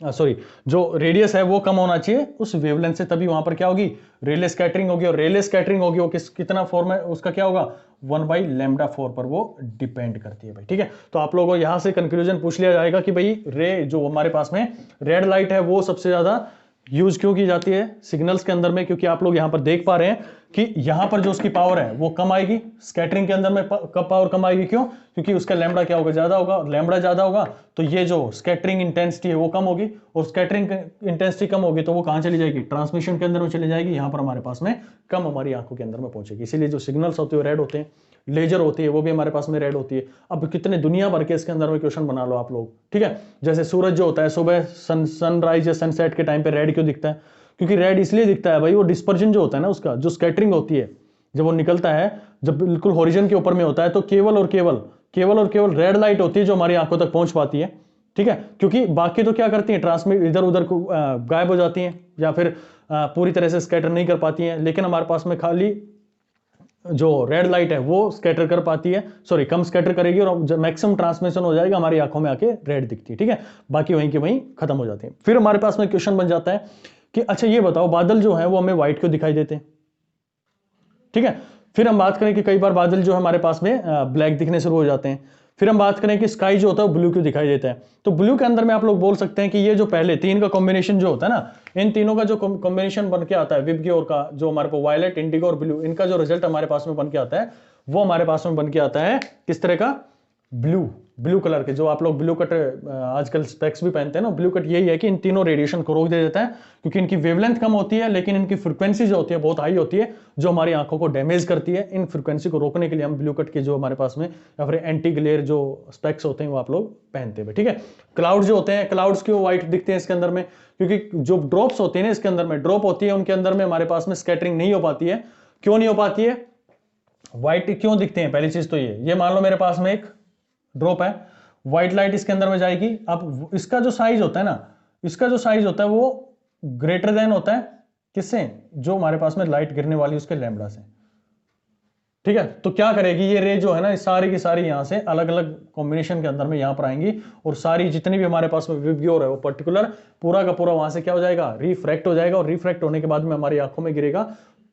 सॉरी, जो रेडियस है वो कम होना चाहिए उस वेवलेंथ से, तभी वहां पर क्या होगी, रेले स्कैटरिंग होगी। और रेले स्कैटरिंग होगी वो कितना फॉर्म है उसका, क्या होगा, 1/λ4 पर वो डिपेंड करती है भाई, ठीक है। तो आप लोगों को यहां से कंक्लूजन पूछ लिया जाएगा कि भाई रे जो हमारे पास में रेड लाइट है वो सबसे ज्यादा यूज क्यों की जाती है सिग्नल्स के अंदर में, क्योंकि आप लोग यहां पर देख पा रहे हैं कि यहां पर जो उसकी पावर है वो कम आएगी, स्कैटरिंग के अंदर में कब पावर कम आएगी, क्यों, क्योंकि उसका लैम्ब्डा क्या होगा, ज्यादा होगा, और लैम्ब्डा ज्यादा होगा तो ये जो स्कैटरिंग इंटेंसिटी है वो कम होगी, और स्कैटरिंग इंटेंसिटी कम होगी तो वो कहां चली जाएगी, ट्रांसमिशन के अंदर में चली जाएगी, यहां पर हमारे पास में कम हमारी आंखों के अंदर में पहुंचेगी। इसीलिए जो सिग्नल्स होते हैं रेड होते हैं, लेजर होती है वो भी हमारे पास में रेड होती है। अब कितने दुनिया भर के इसके अंदर में क्वेश्चन बना लो आप लोग, ठीक है। जैसे सूरज जो होता है सुबह सनराइज या सनसेट के टाइम पे रेड क्यों दिखता है, क्योंकि रेड इसलिए दिखता है भाई, वो डिस्पर्जन जो होता है ना उसका, जो स्कैटरिंग होती है जब वो निकलता है, जब बिल्कुल होरिजन के ऊपर में होता है, तो केवल और केवल रेड लाइट होती है जो हमारी आंखों तक पहुंच पाती है, ठीक है। क्योंकि बाकी तो क्या करती है, ट्रांसमिट इधर उधर को गायब हो जाती हैं, या फिर पूरी तरह से स्कैटर नहीं कर पाती हैं, लेकिन हमारे पास में खाली जो रेड लाइट है वो स्कैटर कर पाती है, सॉरी कम स्कैटर करेगी, और मैक्सिमम ट्रांसमिशन हो जाएगा, हमारी आंखों में आके रेड दिखती है, ठीक है। बाकी वहीं के वहीं खत्म हो जाती है। फिर हमारे पास में क्वेश्चन बन जाता है कि अच्छा ये बताओ बादल जो है वो हमें व्हाइट क्यों दिखाई देते हैं, ठीक है। फिर हम बात करें कि कई बार बादल जो हमारे पास में ब्लैक दिखने शुरू हो जाते हैं। फिर हम बात करें कि स्काई जो होता है वो ब्लू क्यों दिखाई देता है। तो ब्लू के अंदर में आप लोग बोल सकते हैं कि ये जो पहले तीन का कॉम्बिनेशन जो होता है ना, इन तीनों का जो कॉम्बिनेशन बन के आता है, विबग्योर का जो हमारे पास वायलेट, इंडिगो और ब्लू, इनका जो रिजल्ट हमारे पास में बन के आता है वो हमारे पास में बन के आता है किस तरह का, ब्लू कलर के। जो आप लोग ब्लू कट आजकल स्पेक्स भी पहनते हैं ना, ब्लू कट यही है कि इन तीनों रेडिएशन को रोक दे देता है, क्योंकि इनकी वेवलेंथ कम होती है लेकिन इनकी फ्रीक्वेंसी जो होती है बहुत हाई होती है, जो हमारी आंखों को डैमेज करती है। इन फ्रीक्वेंसी को रोकने के लिए हम ब्लू कट के जो हमारे पास में या फिर एंटी ग्लेयर जो स्पेक्स होते हैं वो आप लोग पहनते हैं, ठीक है। क्लाउड जो होते हैं, क्लाउड्स क्यों व्हाइट दिखते हैं इसके अंदर में, क्योंकि जो ड्रॉप्स होती है ना इसके अंदर में, ड्रॉप होती है उनके अंदर में हमारे पास में स्कैटरिंग नहीं हो पाती है। क्यों नहीं हो पाती है, व्हाइट क्यों दिखते हैं, पहली चीज तो ये मान लो मेरे पास में एक ड्रॉप है, व्हाइट लाइट इसके अंदर में जाएगी। अब इसका जो साइज होता है ना, इसका जो साइज होता है वो ग्रेटर देन होता है किससे, जो हमारे पास में लाइट गिरने वाली उसके लैम्ब्डा से, ठीक है। तो क्या करेगी ये रे जो है ना, सारी की सारी यहां से अलग अलग कॉम्बिनेशन के अंदर में यहां पर आएंगी, और सारी जितनी भी हमारे पास में विबग्योर है वो पर्टिकुलर पूरा का पूरा वहां से क्या हो जाएगा, रिफ्रैक्ट हो जाएगा, और रिफ्रैक्ट होने के बाद में हमारी आंखों में गिरेगा।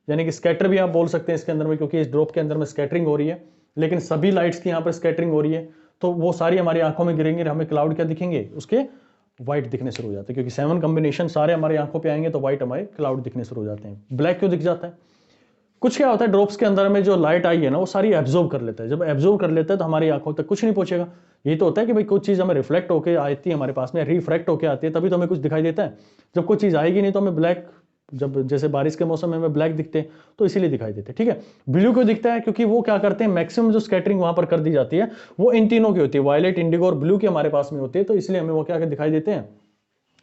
यानी कि स्कैटर भी आप बोल सकते हैं इसके अंदर में, क्योंकि इस ड्रॉप के अंदर में स्कैटरिंग हो रही है, लेकिन सभी लाइट्स की यहां पर स्कैटरिंग हो रही है, तो वो सारी हमारी आंखों में गिरेंगे, हमें क्लाउड क्या दिखेंगे, उसके व्हाइट दिखने शुरू हो जाते हैं, क्योंकि 7 कॉम्बिनेशन सारे हमारी आंखों पे आएंगे तो व्हाइट हमारे क्लाउड दिखने शुरू हो जाते हैं। ब्लैक क्यों दिख जाता है, कुछ क्या होता है, ड्रॉप्स के अंदर में जो लाइट आई है ना वो सारी एब्जॉर्ब कर लेता है, जब एब्जॉर्ब कर लेता है तो हमारी आंखों तक कुछ नहीं पहुंचेगा। ये तो होता है कि भाई कुछ चीज हमें रिफ्लेक्ट होकर आती है हमारे पास में, रिफ्रैक्ट होकर आती है, तभी तो हमें कुछ दिखाई देता है। जब कोई चीज आएगी नहीं तो हमें ब्लैक, जब जैसे बारिश के मौसम में हमें ब्लैक दिखते हैं तो इसीलिए दिखाई देते हैं, ठीक है। ब्लू क्यों दिखता है, क्योंकि वो क्या करते हैं, मैक्सिमम जो स्कैटरिंग वहां पर कर दी जाती है वो इन तीनों की होती है, वायलेट, इंडिगो और ब्लू की हमारे पास में होती है, तो इसलिए हमें वो क्या दिखाई देते हैं,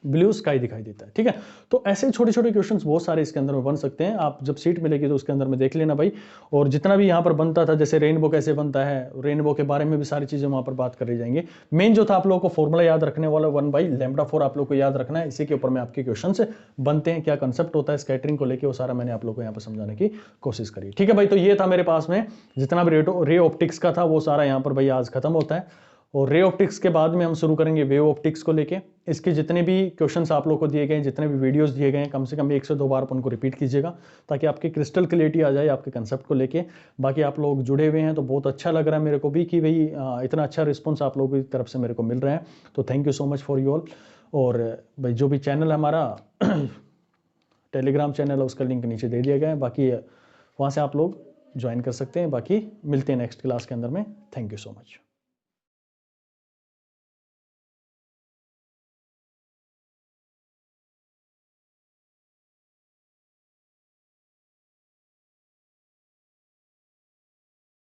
ब्लू स्काई दिखाई देता है, ठीक है। तो ऐसे छोटे छोटे क्वेश्चंस बहुत सारे इसके अंदर में बन सकते हैं, आप जब सीट मिलेगी तो उसके अंदर में देख लेना भाई। और जितना भी यहाँ पर बनता था, जैसे रेनबो कैसे बनता है, रेनबो के बारे में भी सारी चीजें वहां पर बात कर रही जाएंगे। मेन जो था आप लोगों को फॉर्मूला याद रखने वाला 1/λ4 आप लोग को याद रखना है, इसी के ऊपर में आपके क्वेश्चन बनते हैं, क्या कंसेप्ट होता है स्कैटरिंग को लेकर, वो सारा मैंने आप लोग को यहाँ पर समझाने की कोशिश करी, ठीक है भाई। तो ये था मेरे पास में जितना भी रे ऑप्टिक्स का था वो सारा यहाँ पर भाई आज खत्म होता है। और रे ऑप्टिक्स के बाद में हम शुरू करेंगे वेव ऑप्टिक्स को लेके। इसके जितने भी क्वेश्चंस आप लोग को दिए गए हैं, जितने भी वीडियोस दिए गए हैं, कम से कम 1 से 2 बार आप उनको रिपीट कीजिएगा ताकि आपकी क्रिस्टल क्लियरिटी आ जाए आपके कंसेप्ट को लेके। बाकी आप लोग जुड़े हुए हैं तो बहुत अच्छा लग रहा है मेरे को भी कि भाई इतना अच्छा रिस्पॉन्स आप लोगों की तरफ से मेरे को मिल रहा है, तो thank you so much for you all. और भाई जो भी चैनल है हमारा टेलीग्राम चैनल है उसका लिंक नीचे दे दिया गया है, बाकी वहाँ से आप लोग ज्वाइन कर सकते हैं। बाकी मिलते हैं नेक्स्ट क्लास के अंदर में। Thank you so much.